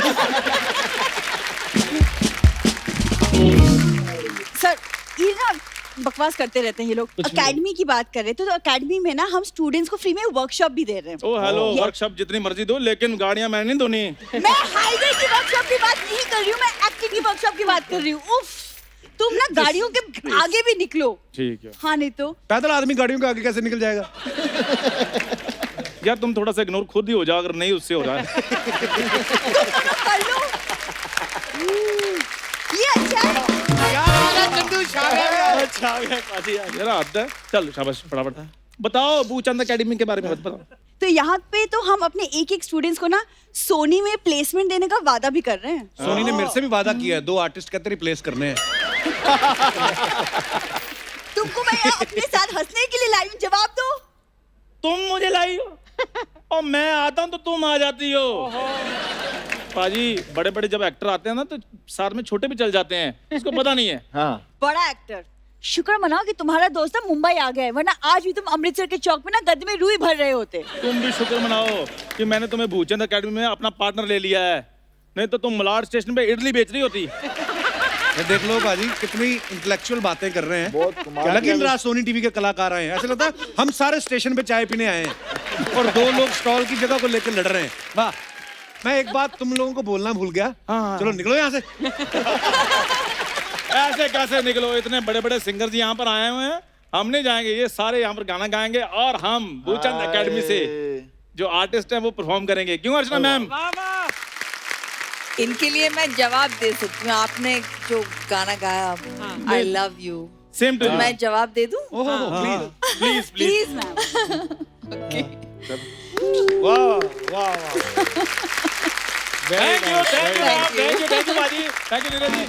सर ये ना बकवास करते रहते हैं ये लोग। एकेडमी की बात कर रहे थे, तो एकेडमी में ना हम स्टूडेंट्स को फ्री में वर्कशॉप भी दे रहे हैं। ओ हेलो, वर्कशॉप जितनी मर्जी दो, लेकिन गाड़ियां मैंने नहीं धोनी। मैं हाईवे की वर्कशॉप की बात नहीं कर रही हूँ, मैं एक्टिंग की वर्कशॉप की बात कर रही हूँ। उफ, तुम ना गाड़ियों के आगे भी निकलो। ठीक है। हाँ नहीं तो पैदल आदमी गाड़ियों के आगे कैसे निकल जाएगा? यार तुम थोड़ा सा इग्नोर खुद ही हो जाओ, अगर नहीं उससे हो रहा है। कर लो। ये अच्छा है। यार आता है, चल शाबाश, फटाफट बताओ भूचंद एकेडमी के बारे में बताओ। तो यहाँ पे तो हम अपने एक एक स्टूडेंट्स को ना सोनी में प्लेसमेंट देने का वादा भी कर रहे हैं। सोनी ने मेरे से भी वादा किया है, 2 आर्टिस्ट कहते रिप्लेस करने हैं। तुमको मैं अपने साथ हंसने के लिए लाई हूँ, जवाब दो। तुम मुझे लाई हो और मैं आता हूँ तो तुम आ जाती हो। पाजी बड़े बड़े जब एक्टर आते हैं ना तो साथ में छोटे भी चल जाते हैं, इसको पता नहीं है। हाँ बड़ा एक्टर, शुक्र मनाओ कि तुम्हारा दोस्त ना मुंबई आ गया है, वरना आज भी तुम अमृतसर के चौक पे ना गद्दे में रूई भर रहे होते। तुम भी शुक्र मनाओ कि मैंने तुम्हें भूचंद एकेडमी में अपना पार्टनर ले लिया है, नहीं तो तुम मलाड स्टेशन पे इडली बेच रही होती। ये देख लो बाजी कितनी इंटेलेक्चुअल बातें कर रहे हैं। बहुत कमाल क्या लग की रहा सोनी टीवी के कलाकार आए हैं, ऐसा लगता है हम सारे स्टेशन पे चाय पीने आए हैं और 2 लोग स्टॉल की जगह को लेकर लड़ रहे हैं। वाह, मैं एक बात तुम लोगों को बोलना भूल गया। चलो निकलो यहाँ से। ऐसे कैसे निकलो, इतने बड़े बड़े सिंगर जी यहाँ पर आए हुए हैं, हम नहीं जाएंगे, ये सारे यहाँ पर गाना गाएंगे और हम भूचंद एकेडमी से जो आर्टिस्ट हैं वो परफॉर्म करेंगे। क्यों अर्चना मैम? इनके लिए मैं जवाब दे सकती हूँ, आपने जो गाना गाया I love you, same to you. मैं जवाब दे दूँ? ओहो please please please. Please ma'am. Okay. Thank you thank you baaji, thank you Neeraj ji.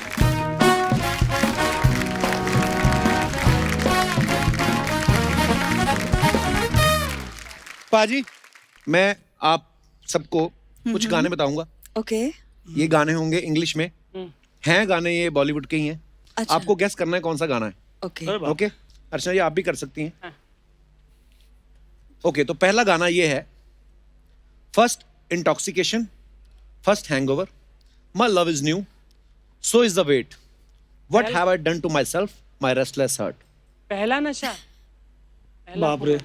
Paaji मैं आप सबको कुछ गाने बताऊंगा। ओके। ये गाने होंगे इंग्लिश में, हैं गाने ये बॉलीवुड के ही हैं। अच्छा। आपको गेस करना है कौन सा गाना है। ओके। ओके अर्चना जी आप भी कर सकती हैं। ओके तो पहला गाना ये है, first intoxication, first hangover, my love is new, so is the wait, what have I done to myself, my restless heart. पहला नशा। बाप रे,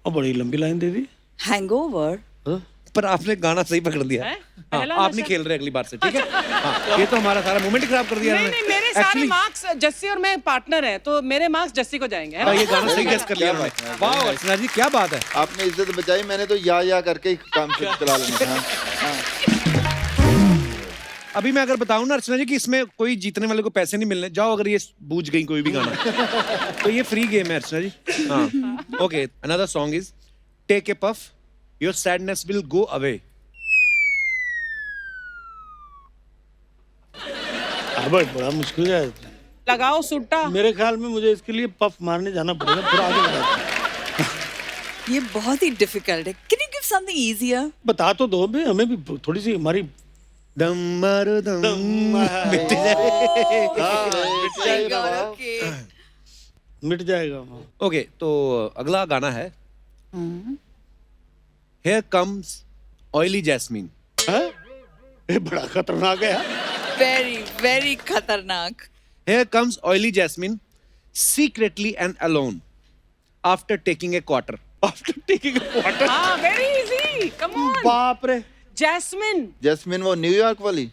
और बड़ी लंबी लाइन दे दी। हैंगओवर। पर आपने गाना सही पकड़ दिया। हैं? हाँ, पहला आप नहीं नशा। खेल रहे अगली बार से, ठीक है? हाँ, ये तो हमारा सारा मोमेंट खराब कर दिया नहीं इन्होंने। नहीं, मेरे सारे Actually, मार्क्स जस्सी और मैं पार्टनर हैं, तो मेरे मार्क्स जस्सी को जाएंगे, है हाँ, ना? ये गाना सही गेस कर लिया उन्होंने। वाह अर्चना जी क्या बात है। आपने इज्जत बचाई, मैंने तो या करके ही काम चला लेना था। अभी मैं अगर बताऊं ना अर्चना जी कि इसमें कोई जीतने वाले को पैसे नहीं मिलने, जाओ अगर ये बूझ गई कोई भी गाना तो ये फ्री गेम है अर्चना जी। हाँ okay, another song is take a puff, your sadness will go away. बड़ा मुश्किल है, लगाओ सुट्टा। मेरे ख्याल में मुझे इसके लिए पफ मारने जाना पड़ेगा। थोड़ा आगे बताओ। ये बहुत ही डिफिकल्ट है, can you give something easier? बता तो दो बे, हमें भी थोड़ी सी हमारी दम मारो दम मिट ओके। मिट जाएगा। ओके तो अगला गाना है हियर कम्स ऑयली जैस्मीन। हाँ? ये बड़ा खतरनाक है यार। वेरी वेरी खतरनाक। Here comes oily Jasmine, secretly and alone, after taking a quarter. After taking a quarter. हाँ, very easy. Come on. बाप रे। जैस्मिन। जैस्मिन वो न्यूयॉर्क वाली।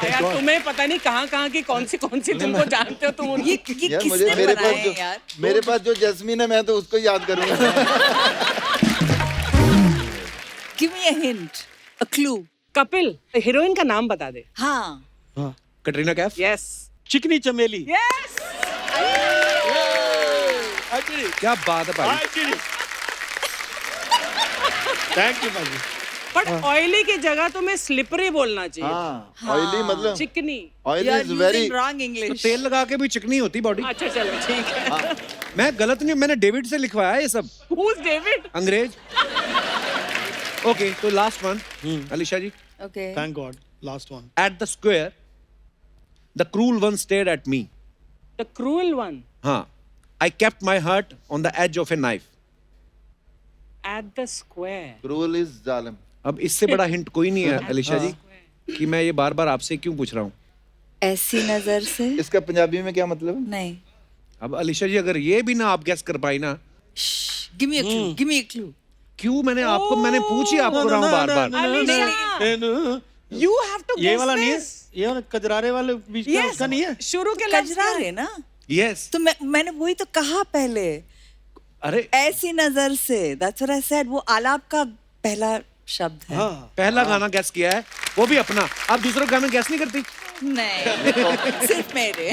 यार तुम्हें पता नहीं कहाँ की कौन सी तुमको जानते हो तुम उनकी। ये यार मुझे किसने मेरे बनाया पास है यार? मेरे पास जो जैस्मिन है मैं तो उसको याद करूंगा। Give me a hint, a clue. Kapil, heroine का नाम बता दे। हाँ। कटरीना कैफ। यस चिकनी चमेली। यस। क्या बात है भाई। थैंक यू भाई। बट ऑयली की जगह तुम्हें स्लिपरी बोलना चाहिए। हाँ ऑयली मतलब चिकनी। Oil You are is very using wrong तो English. तेल लगा के भी चिकनी होती बॉडी। अच्छा चलो ठीक है। मैं गलत नहीं, मैंने डेविड से लिखवाया है ये सब, Who's David? अंग्रेज। ओके तो last one Alisha ji. Okay. Thank God. Last one. At the square, the cruel one stared at me. The cruel one. हाँ, I kept my heart on the edge of a knife. At the square. Cruel is जालिम। अब इससे बड़ा hint कोई नहीं है अलीशा जी कि मैं ये बार बार आपसे क्यों पूछ रहा हूँ। ऐसी नजर से इसका पंजाबी में क्या मतलब है? नहीं। अब अलीशा जी अगर ये भी ना आप गैस कर पाई ना, Give me a clue. Give me a clue. क्यों मैंने पूछी आपको रहा हूँ बार बार। नहीं, You have to ये guess वाला नहीं है, this. ये वाला कजरारे वाले बीच का Yes. उसका नहीं है। शुरू के लफ्ज कजरा रे ना। यस, तो मैंने वही तो कहा पहले, अरे ऐसी नजर से। That's what I said. वो आलाप का पहला शब्द है। हाँ पहला गाना गैस किया है, वो भी अपना। आप दूसरा गाना गैस नहीं करती। नहीं, सिर्फ मेरे।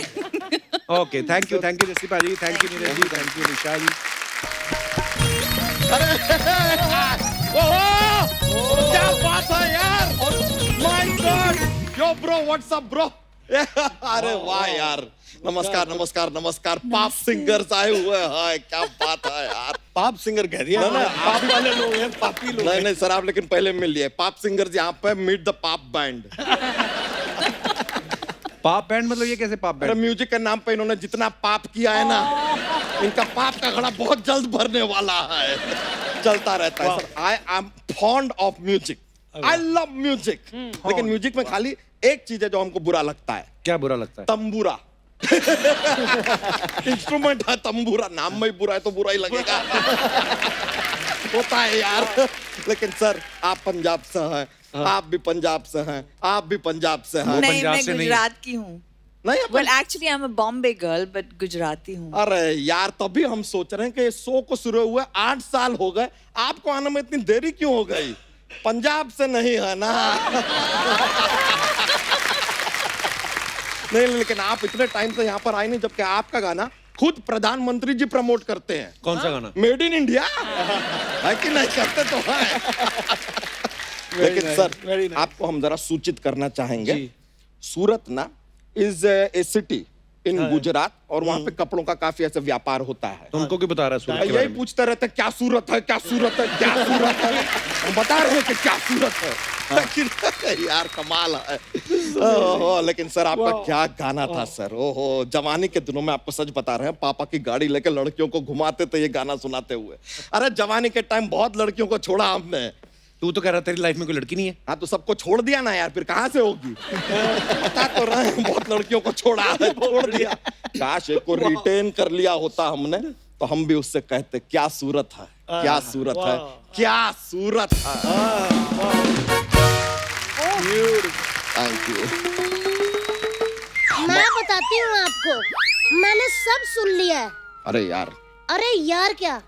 Okay thank you Jassi bhaji, thank you Neeraj ji, thank you Nisha ji. क्या बात है यार, my god, yo bro what's up bro. अरे वाह यार, नमस्कार नमस्कार नमस्कार, पाप सिंगर्स आए हुए हैं, क्या बात है यार। पाप सिंगर कह दिया ना, पाप वाले लोग हैं, पापी लोग। नहीं नहीं सर, आप लेकिन पहले मिल लिए। पाप सिंगर्स यहाँ पे, मीट द पाप बैंड। पाप बैंड मतलब ये कैसे पाप अरे बैंड? म्यूजिक के नाम पे इन्होंने जितना पाप किया है ना, इनका पाप का घड़ा बहुत जल्द भरने वाला है। चलता रहता है sir. I am fond of music, I love music, लेकिन म्यूजिक में खाली एक चीज है जो हमको बुरा लगता है। क्या बुरा लगता है? तंबूरा। इंस्ट्रूमेंट है तंबूरा, नाम में ही बुरा है तो बुरा ही लगेगा। होता है यार। लेकिन सर आप पंजाब से हैं, आप भी पंजाब से हैं, आप भी पंजाब से हैं। नहीं, पंजाब मैं से नहीं है। गुजरात की हूँ। नहीं अपन- Well, actually, I'm a Bombay girl, but Gujarati हूँ। अरे यार, तभी हम सोच रहे हैं कि शो को शुरू हुए 8 साल हो गए, आपको आने में इतनी देरी क्यों हो गई? पंजाब से नहीं है ना। नहीं लेकिन आप इतने टाइम से यहाँ पर आए नहीं, जबकि आपका गाना खुद प्रधानमंत्री जी प्रमोट करते हैं। कौन सा गाना? मेड इन इंडिया है कि नहीं? करते तो है। लेकिन nice, सर very nice. आपको हम जरा सूचित करना चाहेंगे, सूरत ना is a city in Gujarat, और वहाँ पे कपड़ों का काफी ऐसे व्यापार होता है। तुमको क्यों बता रहा है सूरत के यही बारे में? पूछते रहते क्या सूरत है, क्या सूरत है, क्या सूरत है। हम बता रहे हैं कि क्या सूरत है, लेकिन यार कमाल है। ओहो, लेकिन सर आपका क्या गाना था सर। ओहो, जवानी के दिनों में आपको सच बता रहे हैं, पापा की गाड़ी लेके लड़कियों को घुमाते थे ये गाना सुनाते हुए। अरे जवानी के टाइम बहुत लड़कियों को छोड़ा हमने। तू तो कह रहा तेरी लाइफ में कोई लड़की नहीं है। हाँ तो सबको छोड़ दिया ना यार, फिर कहाँ से होगी? बता तो रहे हैं, बहुत लड़कियों को छोड़ा है, छोड़ दिया। काश एक को रिटेन कर लिया होता हमने, तो हम भी उससे कहते क्या सूरत है, क्या सूरत है, क्या सूरत है। Thank you. मैं बताती हूँ आपको, मैंने सब सुन लिया है। अरे यार, अरे यार क्या,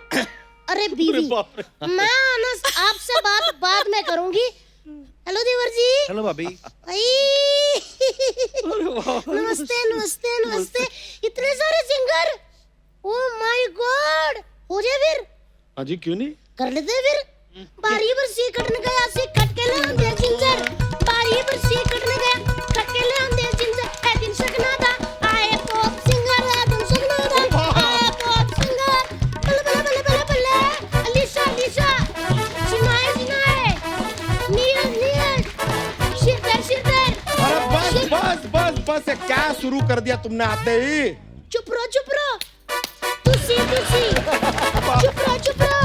अरे बीवी, मैं ना आपसे बात बाद में करूंगी। हेलो देवर जी। हेलो भाभी। आई। नमस्ते नमस्ते नमस्ते। इतने सारे सिंगर, ओ माय गॉड। हो जाए फिर? हाँ जी, क्यों नहीं? कर लेते फिर। बारी पर सी कटने गया, सी कट के ले हम दे जिंजर। बारी पर सी कटने गया, कट के ले हम दे जिंजर। ए दिन सकना था, आए पॉप सिंगर, ए दिन सकना था, आए पॉप सिंगर। बल्ले बल्ले बल्ले बल्ले, अलीशा अलीशा, सिनाए सिनाए, नीरज नीरज, शिरदर। अरे बस बस बस बस, ये क्या शुरू कर दिया तुमने आते ही? चुप रहो। तुसी चुप रहो।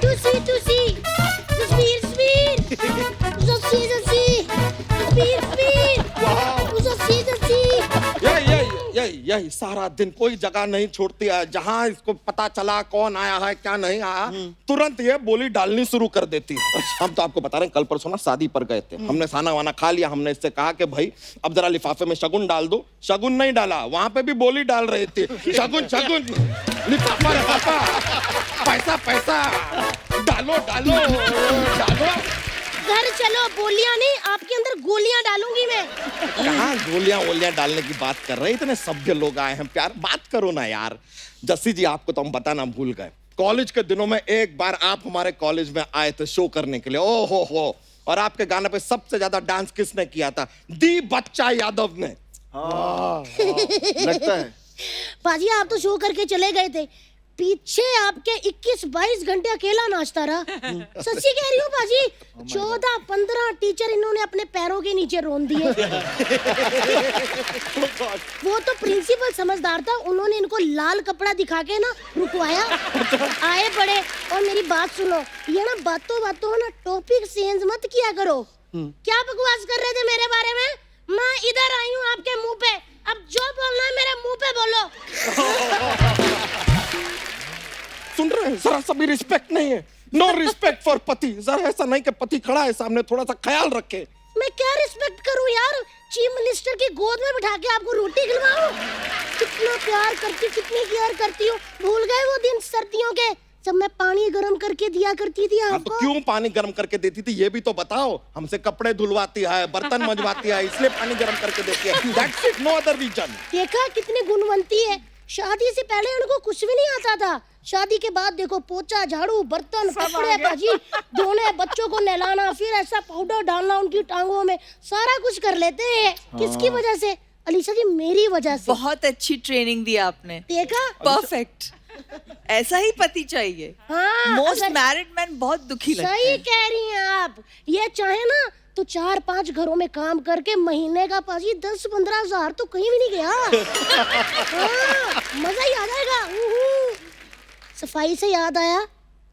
तुसी तस्वीर यही सारा दिन कोई जगह नहीं छोड़ती है, जहाँ इसको पता चला कौन आया है क्या नहीं आया, तुरंत ये बोली डालनी शुरू कर देती है। हम तो आपको बता रहे हैं, कल परसों ना शादी पर गए थे, हमने खाना वाना खा लिया, हमने इससे कहा कि भाई अब जरा लिफाफे में शगुन डाल दो। शगुन नहीं डाला, वहां पे भी बोली डाल रही थी, शगुन लिफाफा, पैसा डालो। घर चलो, बोलियां नहीं, आपके अंदर गोलियां डालूंगी मैं। कहाँ गोलियां डालने की बात कर रहे हैं, इतने सभ्य लोग आए हैं, प्यार बात करो ना यार। जस्सी जी आपको तो हम बताना भूल गए, कॉलेज के दिनों में एक बार आप हमारे कॉलेज में आए थे शो करने के लिए, ओ हो, और आपके गाने पे सबसे ज्यादा डांस किसने किया था? दी बच्चा यादव ने। लगता है पाजी आप तो शो करके चले गए थे, पीछे आपके 21-22 घंटे अकेला नाचता रहा। सच्ची कह रही हूँ पाजी, 14-15 टीचर इन्होंने अपने पैरों के नीचे रोन दिए। वो तो प्रिंसिपल समझदार था, उन्होंने इनको लाल कपड़ा दिखा के ना रुकवाया। आए बड़े, और मेरी बात सुनो, ये ना बातों बातों ना टॉपिक चेंज मत किया करो। क्या बकवास कर रहे थे मेरे बारे में? मैं इधर आई हूँ आपके मुंह पे, अब जो बोलना है मेरे मुंह पे बोलो। सुन रहे हैं, जरा सा भी रिस्पेक्ट नहीं है। नो रिस्पेक्ट फॉर पति। जरा ऐसा नहीं कि पति खड़ा है सामने, थोड़ा सा ख्याल रखे। मैं क्या रिस्पेक्ट करूं यार, चीफ मिनिस्टर की गोद में बिठा के आपको रोटी खिलवाऊं? कितना प्यार करती, कितनी केयर करती हूँ। भूल गए वो दिन सर्दियों के जब मैं पानी गर्म करके दिया करती थी आपको? तो क्यों पानी गर्म करके देती थी ये भी तो बताओ। हमसे कपड़े धुलवाती है, बर्तन मंजवाती है, इसलिए पानी गर्म करके देती है। That's it, no other reason। देखा कितनी गुणवंती है। शादी से पहले उनको कुछ भी नहीं आता था, शादी के बाद देखो पोछा झाड़ू बर्तन कपड़े भाजी धोने, बच्चों को नहलाना, फिर ऐसा पाउडर डालना उनकी टांगों में, सारा कुछ कर लेते हैं। किसकी वजह से? अलीशा जी मेरी वजह से। बहुत अच्छी ट्रेनिंग दी आपने। देखा, परफेक्ट। ऐसा ही पति चाहिए। हाँ, मोस्ट अगर- मैरिड मैन बहुत दुखी लगते सही हैं। कह रही हैं आप। ये चाहे ना तो 4-5 घरों में काम करके महीने का पाजी 10-15 हजार तो कहीं भी नहीं गया। हाँ, मजा ही आ जाएगा। सफाई से याद आया,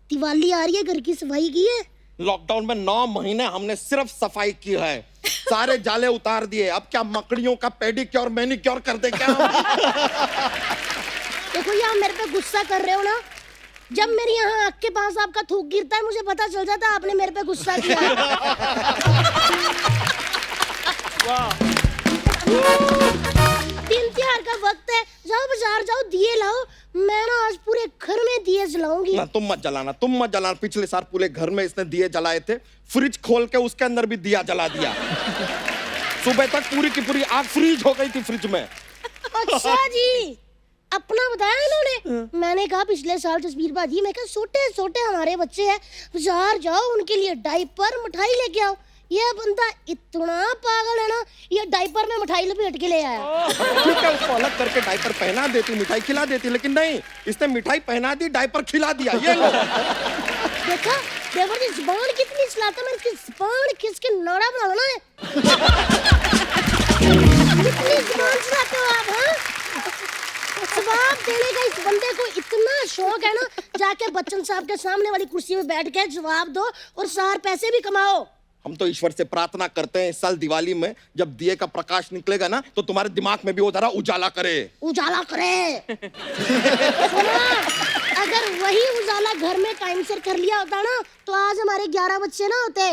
दिवाली आ रही है, घर की सफाई की है? लॉकडाउन में 9 महीने हमने सिर्फ सफाई की है, सारे जाले उतार दिए। अब क्या मकड़ियों का पेडिक्योर मैनिक्योर कर दे क्या? देखो ये आप मेरे पे गुस्सा कर रहे हो ना, जब मेरे यहाँ आँख के पास आपका थूक गिरता है मुझे पता चल जाता है आपने मेरे पे गुस्सा किया है। दिन त्योहार का वक्त है, जाओ बाजार जाओ दिए लाओ। मैं ना आज पूरे घर में दिए जलाऊंगी। ना तुम मत जलाना। पिछले साल पूरे घर में इसने दिए जलाए थे, फ्रिज खोल के उसके अंदर भी दिया जला दिया। सुबह तक पूरी की पूरी आग फ्रीज हो गई थी फ्रिज में। अच्छा जी, अपना बताया इन्होंने। मैंने कहा पिछले साल जसबीर बाजी, मैं कहा छोटे छोटे हमारे बच्चे हैं, बाजार जाओ उनके लिए डायपर मिठाई लेके आओ। ये बंदा इतना पागल है ना, ये डायपर में मिठाई लपेट के ले आया। ठीक है, उसको अलग करके डायपर पहना देती, मिठाई खिला देती, लेकिन नहीं, इसने मिठाई पहना दी, डायपर खिला दिया। ये लो। देखा देवर जी जुबान कितनी चलाता, मैं इसकी जुबान किसके नाड़ा बनाना है। कितनी जुबान चलाते हो आप? हाँ, जवाब देने का इस बंदे को इतना शौक है ना, जाके बच्चन साहब के सामने वाली कुर्सी में बैठ के जवाब दो और 4 पैसे भी कमाओ। हम तो ईश्वर से प्रार्थना करते हैं इस साल दिवाली में जब दिए का प्रकाश निकलेगा ना, तो तुम्हारे दिमाग में भी वो जरा उजाला करे। उजाला करे। सुना, अगर वही उजाला घर में टाइम से कर लिया होता ना, तो आज हमारे 11 बच्चे ना होते।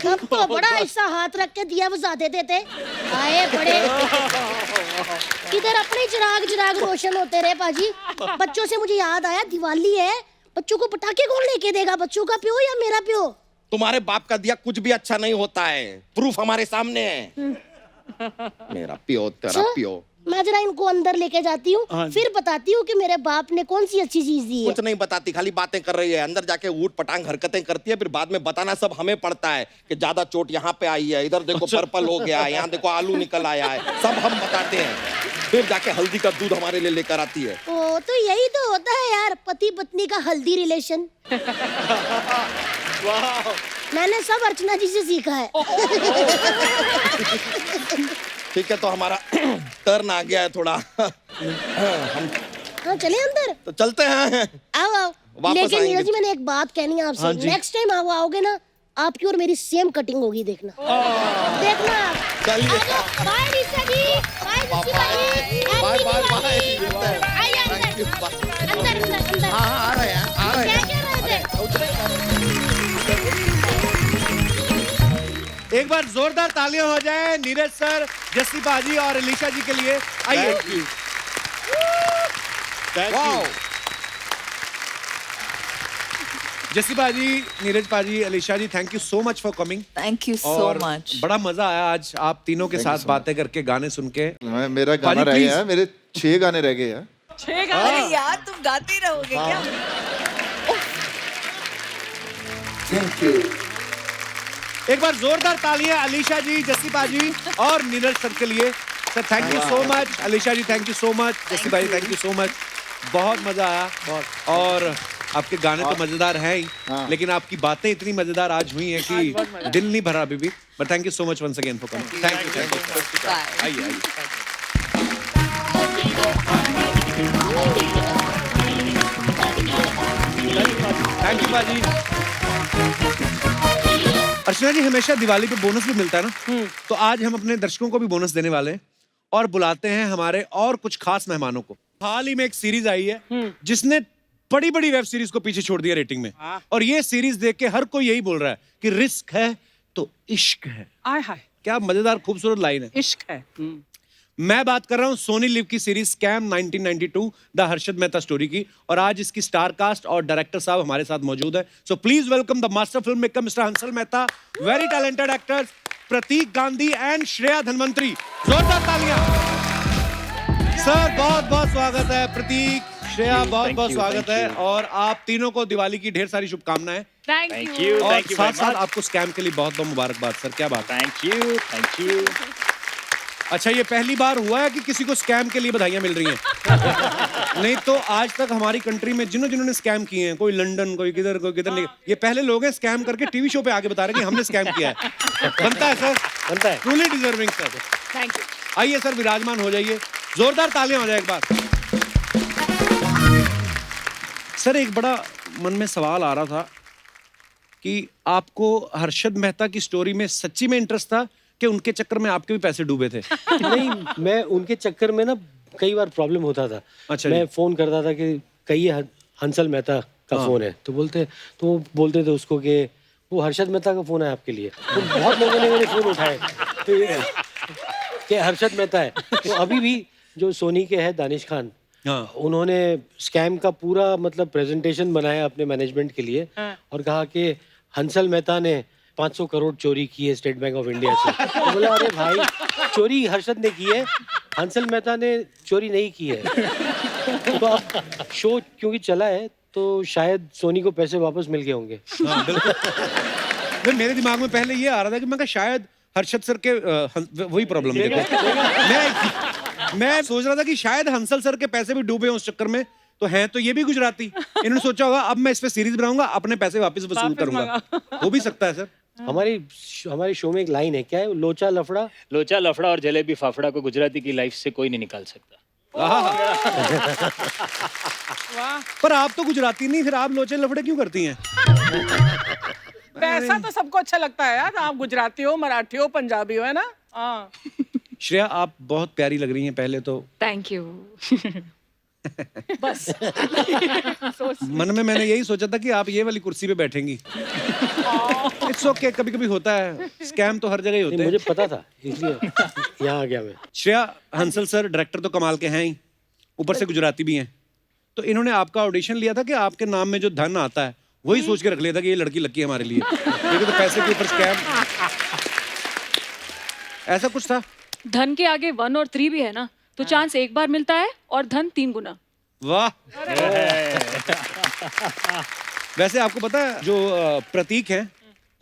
तब तो बड़ा ऐसा हाथ रख के दिया बुझा देते थे। आए बड़े, इधर अपने चिराग रोशन होते रहे पाजी। बच्चों से मुझे याद आया, दिवाली है, बच्चों को पटाखे कौन लेके देगा? बच्चों का प्यो या मेरा प्यो? तुम्हारे बाप का दिया कुछ भी अच्छा नहीं होता है, प्रूफ हमारे सामने है। मेरा प्यो तेरा प्यो। मैं जरा इनको अंदर लेके जाती हूँ, फिर बताती हूँ कि मेरे बाप ने कौन सी अच्छी चीज दी है। कुछ नहीं बताती, खाली बातें कर रही है। अंदर जाके ऊट पटांग हरकतें करती है, फिर बाद में बताना सब हमें पड़ता है कि ज्यादा चोट यहाँ पे आई है, इधर देखो पर्पल हो गया है, यहाँ देखो आलू निकल आया है, सब हम बताते हैं। फिर जाके हल्दी का दूध हमारे लिए लेकर आती है। ओ, तो यही तो होता है यार, पति पत्नी का हल्दी रिलेशन। मैंने सब अर्चना जी से सीखा है। ठीक है, तो हमारा टर्न आ गया है थोड़ा। हम हाँ चले अंदर, तो चलते हैं। आओ। वापस लेकिन आएंगे। नीरज जी मैंने एक बात कहनी है आपसे, नेक्स्ट टाइम आप आओगे ना, आपकी और मेरी सेम कटिंग होगी, देखना। देखना आप। चलिए। बाय रीता जी, बाय जस्सी भाई, बाय। आइए अंदर। हाँ, आ रहे हैं। क्या कह रहे थे? एक बार जोरदार तालियां हो जाए नीरज सर, जस्सी बाजी और अलीशा जी के लिए। आइए। Wow. Jassi bhaji, Neeraj bhaji, Alisha ji, thank you so much for coming. Thank you so और मच। बड़ा मजा आया आज आप तीनों के साथ बातें करके, गाने सुन के। मेरा गाना पाजी, रह please। गया है, मेरे 6 गाने रह गए हैं। 6 अरे गाने यार तुम गाते रहोगे क्या? Thank you. एक बार जोरदार तालियां अलीशा जी, जस्सी बाजी और नीरज सर के लिए। Sir thank you so much. Alisha ji thank you so much. Jassi baaji thank you so much. बहुत मजा आया। और आपके गाने तो मजेदार हैं ही, लेकिन आपकी बातें इतनी मजेदार आज हुई हैं कि दिल नहीं भरा अभी भी। But thank you so much once again for coming. Thank you. Bye. आइए आइए। थैंक यू बाजी। अर्चना जी, हमेशा दिवाली पे बोनस भी मिलता है ना, तो आज हम अपने दर्शकों को भी बोनस देने वाले हैं और बुलाते हैं हमारे और कुछ खास मेहमानों को। हाल ही में एक सीरीज आई है जिसने बड़ी बड़ी वेब सीरीज को पीछे छोड़ दिया रेटिंग में, और ये सीरीज देख के हर कोई यही बोल रहा है कि रिस्क है तो इश्क है। आय हाय क्या मजेदार खूबसूरत लाइन है। इश्क है। मैं बात कर रहा हूं सोनी लिव की series scam 1992 the Harshad Mehta story की, और आज इसकी स्टार कास्ट और डायरेक्टर साहब हमारे साथ मौजूद है। So please welcome the master film maker mister Hansal Mehta, very talented actors Prateek Gandhi and Shreya Dhanvantari. जोरदार तालियां। सर बहुत बहुत स्वागत है। प्रतीक, श्रेया बहुत बहुत स्वागत है, और आप तीनों को दिवाली की ढेर सारी शुभकामनाएं। थैंक यू और साथ साथ आपको स्कैम के लिए बहुत बहुत मुबारकबाद सर। क्या बात है। Thank you. अच्छा, ये पहली बार हुआ है कि किसी को स्कैम के लिए बधाइयां मिल रही हैं? नहीं तो आज तक हमारी कंट्री में जिन्होंने स्कैम किए हैं, कोई लंदन, कोई किधर नहीं, ये पहले लोग हैं स्कैम करके टीवी शो पे आके बता रहे हैं कि हमने स्कैम किया है। बनता है सर, बनता है। Truly deserving sir. Thank you. आइए सर, विराजमान हो जाइए। जोरदार तालियां हो जाए एक बार। सर, एक बड़ा मन में सवाल आ रहा था कि आपको हर्षद मेहता की स्टोरी में सच्ची में इंटरेस्ट था कि उनके चक्कर में आपके भी पैसे डूबे थे? नहीं, मैं उनके चक्कर में ना कई बार प्रॉब्लम होता था। अच्छा मैं फोन करता था कि कहिए हंसल मेहता का फोन है, तो वो बोलते थे उसको कि वो हर्षद मेहता का फोन है आपके लिए। तो बहुत लोगों ने मेरे फोन उठाए कि हर्षद मेहता है। तो अभी भी जो सोनी के है दानिश खान, उन्होंने स्कैम का पूरा मतलब प्रेजेंटेशन बनाया अपने मैनेजमेंट के लिए और कहा कि हंसल मेहता ने 500 करोड़ चोरी की है स्टेट बैंक ऑफ इंडिया से। तो बोला अरे भाई, चोरी हर्षद ने की है, हंसल मेहता ने चोरी नहीं की है। तो अब शो क्योंकि चला है तो शायद सोनी को पैसे वापस मिल गए होंगे। हाँ, बिल्कुल। मेरे दिमाग में पहले ये आ रहा था कि मैं कहा शायद हर्षद सर के वही प्रॉब्लम मैं सोच रहा था कि शायद हंसल सर के पैसे भी डूबे उस चक्कर में, तो हैं तो ये भी गुजराती। इन्होंने सोचा होगा अब मैं इस पे सीरीज बनाऊंगा, अपने पैसे वापस वसूल करूंगा। वो भी सकता है सर। हमारे शो में एक लाइन है, क्या है? लोचा लफड़ा और जलेबी फाफड़ा को गुजराती की लाइफ से कोई नहीं निकाल सकता। पर आप तो गुजराती नहीं, फिर आप लोचे लफड़े क्यों करती हैं? पैसा तो सबको अच्छा लगता है यार, आप गुजराती हो, मराठी हो, पंजाबी हो, है ना? हाँ। श्रेया, आप बहुत प्यारी लग रही हैं पहले तो। Thank you. बस मन में मैंने यही सोचा था कि आप ये वाली कुर्सी पे बैठेंगी। इट्स ओके, कभी कभी होता है, स्कैम तो हर जगह ही होते हैं। मुझे पता था, इसलिए यहाँ आ गया मैं। श्रेया, हंसल सर डायरेक्टर तो कमाल के हैं ही, ऊपर से गुजराती भी हैं, तो इन्होंने आपका ऑडिशन लिया था कि आपके नाम में जो धन आता है वही सोच के रख लिया था कि ये लड़की लकी है हमारे लिए, क्योंकि तो पैसे के ऊपर स्कैम, ऐसा कुछ था? धन के आगे 1 और 3 भी है ना, तो चांस एक बार मिलता है और धन 3 गुना। वाह। वैसे आपको पता है जो प्रतीक हैं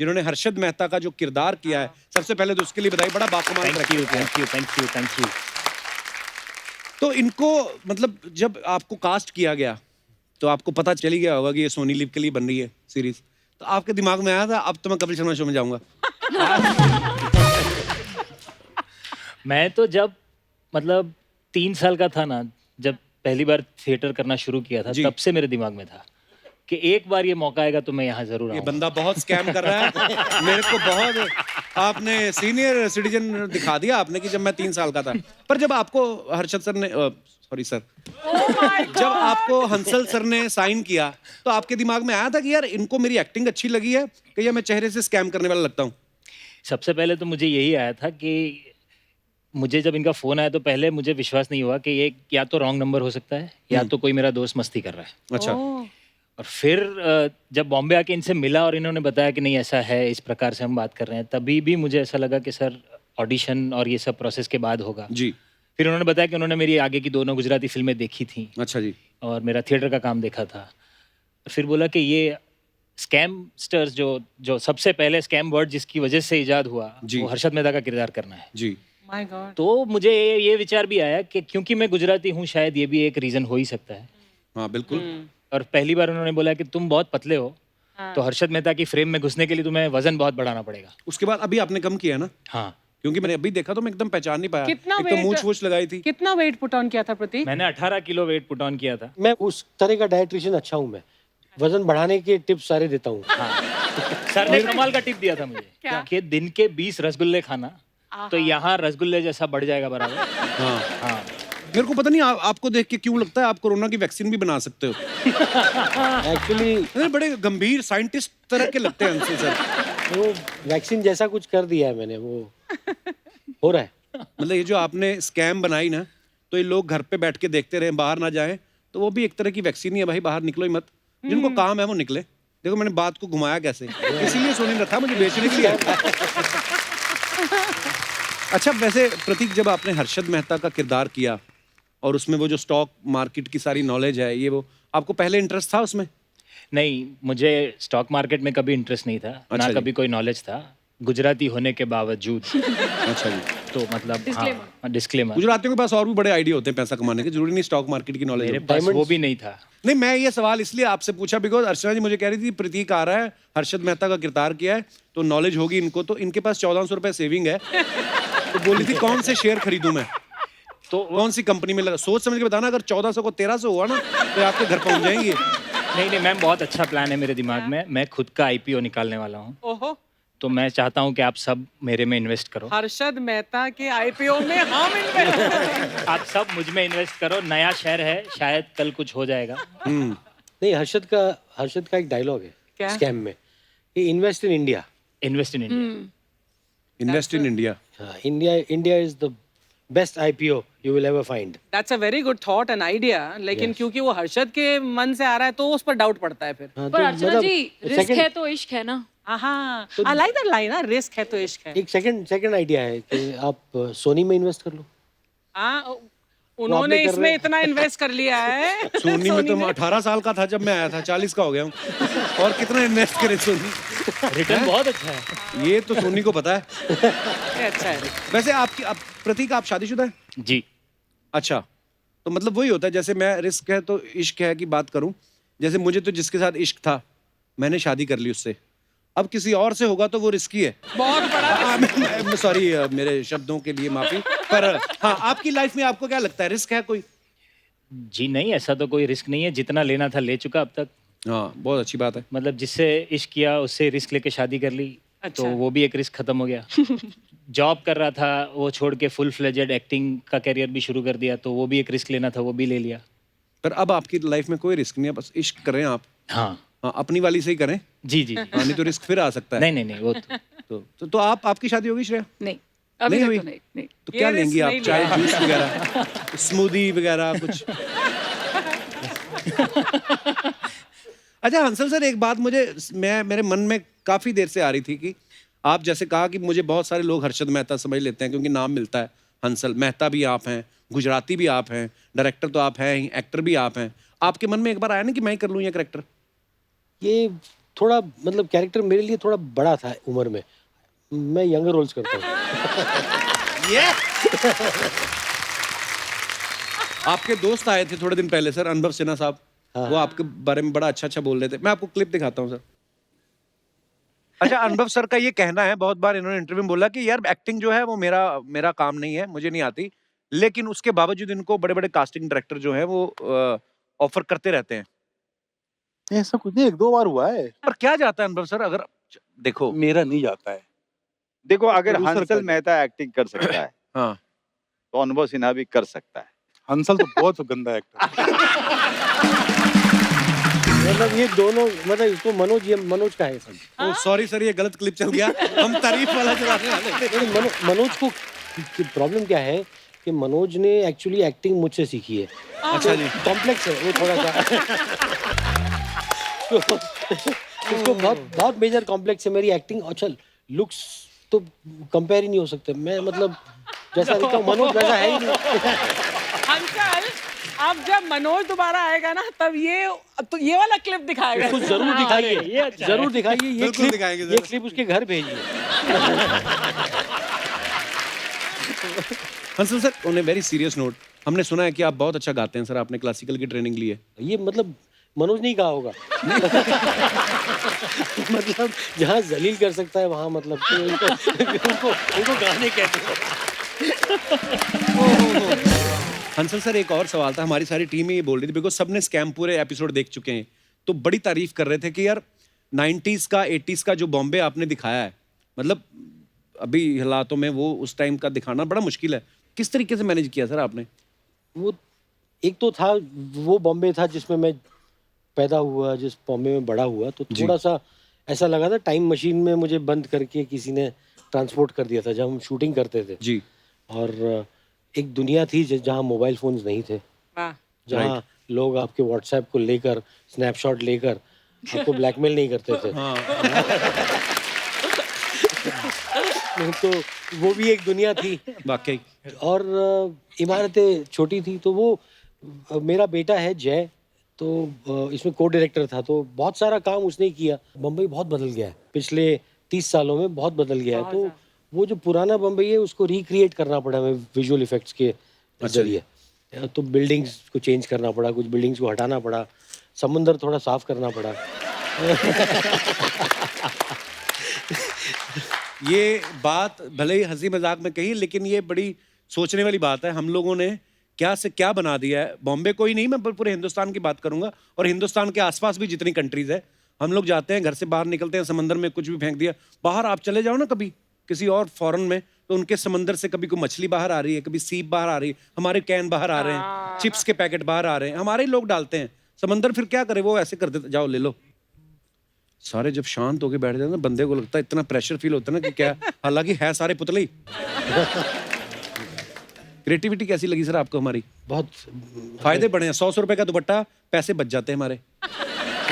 जिन्होंने हर्षद मेहता का जो किरदार किया है, सबसे पहले तो उसके लिए बधाई, बड़ा बाकमाल थैंक यू। तो इनको मतलब जब आपको कास्ट किया गया तो आपको पता चल ही गया होगा कि ये सोनी लिव के लिए बन रही है सीरीज, तो आपके दिमाग में आया था अब तो मैं कपिल शर्मा शो में जाऊंगा? मैं तो जब मतलब 3 साल का था ना, जब पहली बार थिएटर करना शुरू किया था, तब से मेरे दिमाग में था कि एक बार ये मौका आएगा तो मैं यहाँ जरूर आऊंगा। ये बंदा बहुत स्कैम कर रहा है। मेरे को बहुत आपने सीनियर सिटीजन दिखा दिया आपने कि जब मैं 3 साल का था। पर जब आपको हर्षद सर ने सॉरी सर जब आपको हंसल सर ने साइन किया तो आपके दिमाग में आया था कि यार इनको मेरी एक्टिंग अच्छी लगी है कि या मैं चेहरे से स्कैम करने वाला लगता हूँ? सबसे पहले तो मुझे यही आया था कि मुझे जब इनका फोन आया तो पहले मुझे विश्वास नहीं हुआ कि ये या तो रॉन्ग नंबर हो सकता है या तो कोई मेरा दोस्त मस्ती कर रहा है। अच्छा। और फिर जब बॉम्बे आके इनसे मिला और इन्होंने बताया कि नहीं ऐसा है, इस प्रकार से हम बात कर रहे हैं, तभी भी मुझे ऐसा लगा कि सर ऑडिशन और ये सब प्रोसेस के बाद होगा जी। फिर उन्होंने बताया कि उन्होंने मेरी आगे की दोनों गुजराती फिल्में देखी थी अच्छा जी। और मेरा थिएटर का काम देखा था। फिर बोला कि ये स्कैमस्टर्स जो सबसे पहले स्कैम वर्ड जिसकी वजह से इजाद हुआ जी। वो हर्षद मेहता का किरदार करना है। जी। My god. तो मुझे ये विचार भी आया कि क्योंकि मैं गुजराती हूँ शायद ये भी एक रीज़न हो ही सकता है। हाँ बिल्कुल। और पहली बार उन्होंने बोला कि तुम बहुत पतले हो, तो हर्षद मेहता की फ्रेम में घुसने के लिए तुम्हें वजन बहुत बढ़ाना पड़ेगा। उसके बाद अभी आपने कम किया है ना? हाँ, क्योंकि मैंने अभी देखा तो मैं एकदम पहचान नहीं पाया। कितना एक तो weight- मूछ वूछ लगाई थी। कितना वेट पुट ऑन किया था प्रतीक? मैंने 18 किलो वेट पुट ऑन किया था। मैं उस तरह का डाइट्रिशियन अच्छा हूँ। मैं वजन बढ़ाने के टिप्स सारे देता हूँ। सर ने कमाल का टिप दिया था मुझे कि दिन के 20 रसगुल्ले खाना, तो यहाँ रसगुल्ले जैसा बढ़ जाएगा बराबर। हाँ। हाँ, मेरे को पता नहीं आपको देख के क्यों लगता है आप कोरोना की वैक्सीन भी बना सकते हो। एक्चुअली बड़े गंभीर साइंटिस्ट तरह के लगते हैं अंशुल सर। वो वैक्सीन जैसा कुछ कर दिया है मैंने, वो हो रहा है। मतलब ये जो आपने स्कैम बनाई ना, तो ये लोग घर पे बैठ के देखते रहे, बाहर ना जाएं, तो वो भी एक तरह की वैक्सीन ही है भाई। बाहर निकलो ही मत, जिनको काम है वो निकले। देखो मैंने बात को घुमाया कैसे, इसीलिए सोनी ने रखा मुझे बेचने के लिए। अच्छा वैसे प्रतीक, जब आपने हर्षद मेहता का किरदार किया और उसमें वो जो स्टॉक मार्केट की सारी नॉलेज है, ये वो आपको पहले इंटरेस्ट था उसमें? नहीं, मुझे स्टॉक मार्केट में कभी इंटरेस्ट नहीं था, अच्छा ना जी। कभी कोई नॉलेज था, गुजराती होने के बावजूद। अच्छा जी। तो मतलब हाँ, डिस्क्लेमर। गुजरातियों के पास और भी बड़े आइडिया होते हैं पैसा कमाने के, जरूरी नहीं स्टॉक मार्केट की नॉलेज मेरे हो। पास वो भी नहीं था। नहीं, मैं ये सवाल इसलिए आपसे पूछा बिकॉज अर्चना जी मुझे कह रही थी प्रतीक आ रहा है, हर्षद मेहता का किरदार किया है, तो नॉलेज होगी इनको, तो इनके पास 1400 रुपए सेविंग है, तो बोली थी कौन से शेयर खरीदूं मैं, तो कौन सी कंपनी में लगा, सोच समझ के बताना। अगर 1400 को 1300 हुआ ना तो आपके घर पहुंच जाएंगे। नहीं मैम, बहुत अच्छा प्लान है मेरे दिमाग में। मैं खुद का आईपीओ निकालने वाला हूँ, ओहो, तो मैं चाहता हूँ कि आप सब मेरे में इन्वेस्ट करो। हर्षद मेहता के आईपीओ में हम इन्वेस्ट। आप सब मुझ में इन्वेस्ट करो, नया शेयर है, शायद कल कुछ हो जाएगा। नहीं, हर्षद का एक डायलॉग है क्या? स्कैम में, कि invest in India. Invest in India. Invest in India. India is the best IPO you will ever find. That's a very good thought and idea, लेकिन क्योंकि वो हर्षद के मन से आ रहा है तो उस पर डाउट पड़ता है फिर। पर अर्चना जी, रिस्क है तो इश्क है ना। हाँ, I like that line, risk है तो इश्क है। एक सेकंड आइडिया है कि आप सोनी में इन्वेस्ट कर लो। हाँ, उन्होंने कर इसमें रहे- इतना इन्वेस्ट कर लिया है। सोनी में तो मैं 18 साल का था जब मैं आया था, 40 का हो गया हूँ, और कितना इन्वेस्ट करे सोनी। रिटर्न बहुत अच्छा है। ये तो सोनी को पता है। अच्छा है। वैसे प्रतीक आप शादीशुदा है? जी। अच्छा, तो मतलब वही होता है, जैसे मैं रिस्क है तो इश्क है की बात करूं, जैसे मुझे तो जिसके साथ इश्क था मैंने शादी कर ली उससे, अब किसी और से होगा तो वो रिस्की है। बहुत बड़ा। सॉरी मेरे शब्दों के लिए माफी, पर हाँ, आपकी लाइफ में आपको क्या लगता है, रिस्क है कोई? जी नहीं, ऐसा तो कोई रिस्क नहीं है, जितना लेना था ले चुका अब तक। हाँ, बहुत अच्छी बात है। मतलब जिससे इश्क किया उससे रिस्क लेके शादी कर ली, अच्छा। तो वो भी एक रिस्क खत्म हो गया। जॉब कर रहा था वो छोड़ के फुल फ्लेजेड एक्टिंग का करियर भी शुरू कर दिया, तो वो भी एक रिस्क लेना था, वो भी ले लिया। पर अब आपकी लाइफ में कोई रिस्क नहीं है, बस इश्क करें आप। हाँ हाँ, अपनी वाली से ही करें। जी जी। हाँ, नहीं तो रिस्क फिर आ सकता है। नहीं वो तो आपकी शादी होगी श्रेया? नहीं, अभी नहीं तक हुई? तो नहीं। तो क्या ये लेंगी रिस्क आप, नहीं चाय लिया। जूस वगैरह, स्मूदी वगैरह कुछ? अच्छा हंसल सर, एक बात मेरे मन में काफी देर से आ रही थी कि आप जैसे कहा कि मुझे बहुत सारे लोग हर्षद मेहता समझ लेते हैं क्योंकि नाम मिलता है हंसल। मेहता भी आप हैं, गुजराती भी आप हैं, डायरेक्टर तो आप हैं ही, एक्टर भी आप हैं। आपके मन में एक बार आया ना कि मैं ही कर लूँ ये कैरेक्टर? ये थोड़ा मतलब कैरेक्टर मेरे लिए थोड़ा बड़ा था उम्र में, मैं यंगर रोल्स करता हूँ। आपके दोस्त आए थे थोड़े दिन पहले सर, अनुभव सिन्हा साहब, वो आपके बारे में बड़ा अच्छा बोल रहे थे। मैं आपको क्लिप दिखाता हूँ सर। अच्छा, अनुभव सर का ये कहना है, बहुत बार इन्होंने इंटरव्यू में बोला कि यार एक्टिंग जो है वो मेरा काम नहीं है, मुझे नहीं आती, लेकिन उसके बावजूद इनको बड़े बड़े कास्टिंग डायरेक्टर जो है वो ऑफर करते रहते हैं। ऐसा कुछ नहीं, 1-2 बार हुआ है। पर क्या जाता है अनुभव सर, अगर देखो मेरा नहीं जाता है। देखो, अगर प्रोड्यूसर हंसल का- मेहता एक्टिंग कर सकता है हाँ, तो अनुभव सिन्हा भी कर सकता है। हंसल तो बहुत गंदा एक्टर है। मतलब ये दोनों, मतलब इसको मनोज का है सब। सॉरी सर, ये गलत क्लिप चल गया, हम तारीफ वाला चलाने वाले थे। नहीं, मनोज को प्रॉब्लम क्या है कि मनोज ने एक्चुअली एक्टिंग मुझसे सीखी है। अच्छा जी। कॉम्प्लेक्स है वो थोड़ा सा। तो उसको बहुत मेजर कॉम्प्लेक्स है मेरी एक्टिंग। अच्छा, लुक्स तो कंपेयर ही नहीं हो सकते। मैं मतलब जैसा दिखता हूँ मनोज वैसा है ही नहीं। अंकल अब जब मनोज दोबारा आएगा ना तब ये वाला क्लिप दिखाएगा। इसको जरूर दिखाइए, जरूर दिखाइए ये बिल्कुल दिखाएंगे, क्लिप, ये क्लिप उसके घर भेजिए। Hansal sir, on a very serious note, हमने सुना है कि आप बहुत अच्छा गाते हैं सर, आपने क्लासिकल की ट्रेनिंग ली है। ये मतलब मनोज नहीं कहा होगा। मतलब जहाँ जलील कर सकता है वहाँ मतलब तो उनको गाने कहते हैं। हंसल सर, एक और सवाल था, हमारी सारी टीम ही ये बोल रही थी, बिकॉज सबने स्कैम पूरे एपिसोड देख चुके हैं, तो बड़ी तारीफ कर रहे थे कि यार 90s का 80s का जो बॉम्बे आपने दिखाया है, मतलब अभी हालातों में वो उस टाइम का दिखाना बड़ा मुश्किल है, किस तरीके से मैनेज किया सर आपने? वो एक तो था, वो बॉम्बे था जिसमें मैं पैदा हुआ, जिस बॉम्बे में बड़ा हुआ, तो थोड़ा सा ऐसा लगा था टाइम मशीन में मुझे बंद करके किसी ने ट्रांसपोर्ट कर दिया था जब हम शूटिंग करते थे जी। और एक दुनिया थी जहाँ मोबाइल फोन्स नहीं थे, जहाँ लोग आपके व्हाट्सएप को लेकर स्नैपशॉट लेकर आपको ब्लैकमेल नहीं करते थे। तो वो भी एक दुनिया थी वाकई। और इमारतें छोटी थी। तो वो मेरा बेटा है जय, तो इसमें को डायरेक्टर था, तो बहुत सारा काम उसने किया। बम्बई बहुत बदल गया है पिछले 30 सालों में, बहुत बदल गया है। तो वो जो पुराना बम्बई है उसको रिक्रिएट करना पड़ा हमें विजुअल इफेक्ट्स के जरिए। तो बिल्डिंग्स को चेंज करना पड़ा, कुछ बिल्डिंग्स को हटाना पड़ा, समुंदर थोड़ा साफ करना पड़ा। ये बात भले ही हंसी मजाक में कही, लेकिन ये बड़ी सोचने वाली बात है। हम लोगों ने क्या से क्या बना दिया है। बॉम्बे को ही नहीं, मैं पूरे हिंदुस्तान की बात करूंगा, और हिंदुस्तान के आसपास भी जितनी कंट्रीज है। हम लोग जाते हैं, घर से बाहर निकलते हैं, समंदर में कुछ भी फेंक दिया। बाहर आप चले जाओ ना कभी किसी और फॉरेन में, तो उनके समंदर से कभी कोई मछली बाहर आ रही है, कभी सीप बाहर आ रही है, हमारे कैन बाहर आ रहे हैं, चिप्स के पैकेट बाहर आ रहे हैं, हमारे ही लोग डालते हैं। समंदर फिर क्या करे, वो ऐसे कर देते, जाओ ले लो। सारे जब शांत होके बैठ जाते हैं, बंदे को लगता है इतना प्रेशर फील होता है ना कि क्या, हालांकि है सारे पुतले ही। क्रिएटिविटी कैसी लगी सर आपको हमारी? बहुत फायदे बड़े हैं। 100 रुपए का दुपट्टा, पैसे बच जाते हैं हमारे।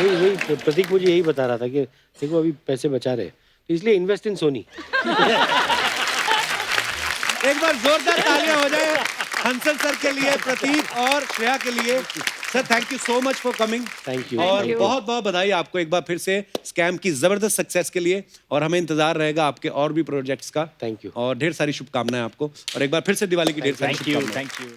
वही प्रतीक मुझे यही बता रहा था कि देखो अभी पैसे बचा रहे, तो इसलिए इन्वेस्ट इन सोनी। एक बार जोरदार तालियां हो जाए हंसल सर के लिए, प्रतीक और श्रेया के लिए। Sir thank you so much for coming. Thank you. और बहुत बहुत बधाई आपको एक बार फिर से स्कैम की जबरदस्त सक्सेस के लिए, और हमें इंतजार रहेगा आपके और भी प्रोजेक्ट्स का। Thank you. और ढेर सारी शुभकामनाएं आपको, और एक बार फिर से दिवाली की ढेर सारी शुभकामनाएं। Thank you.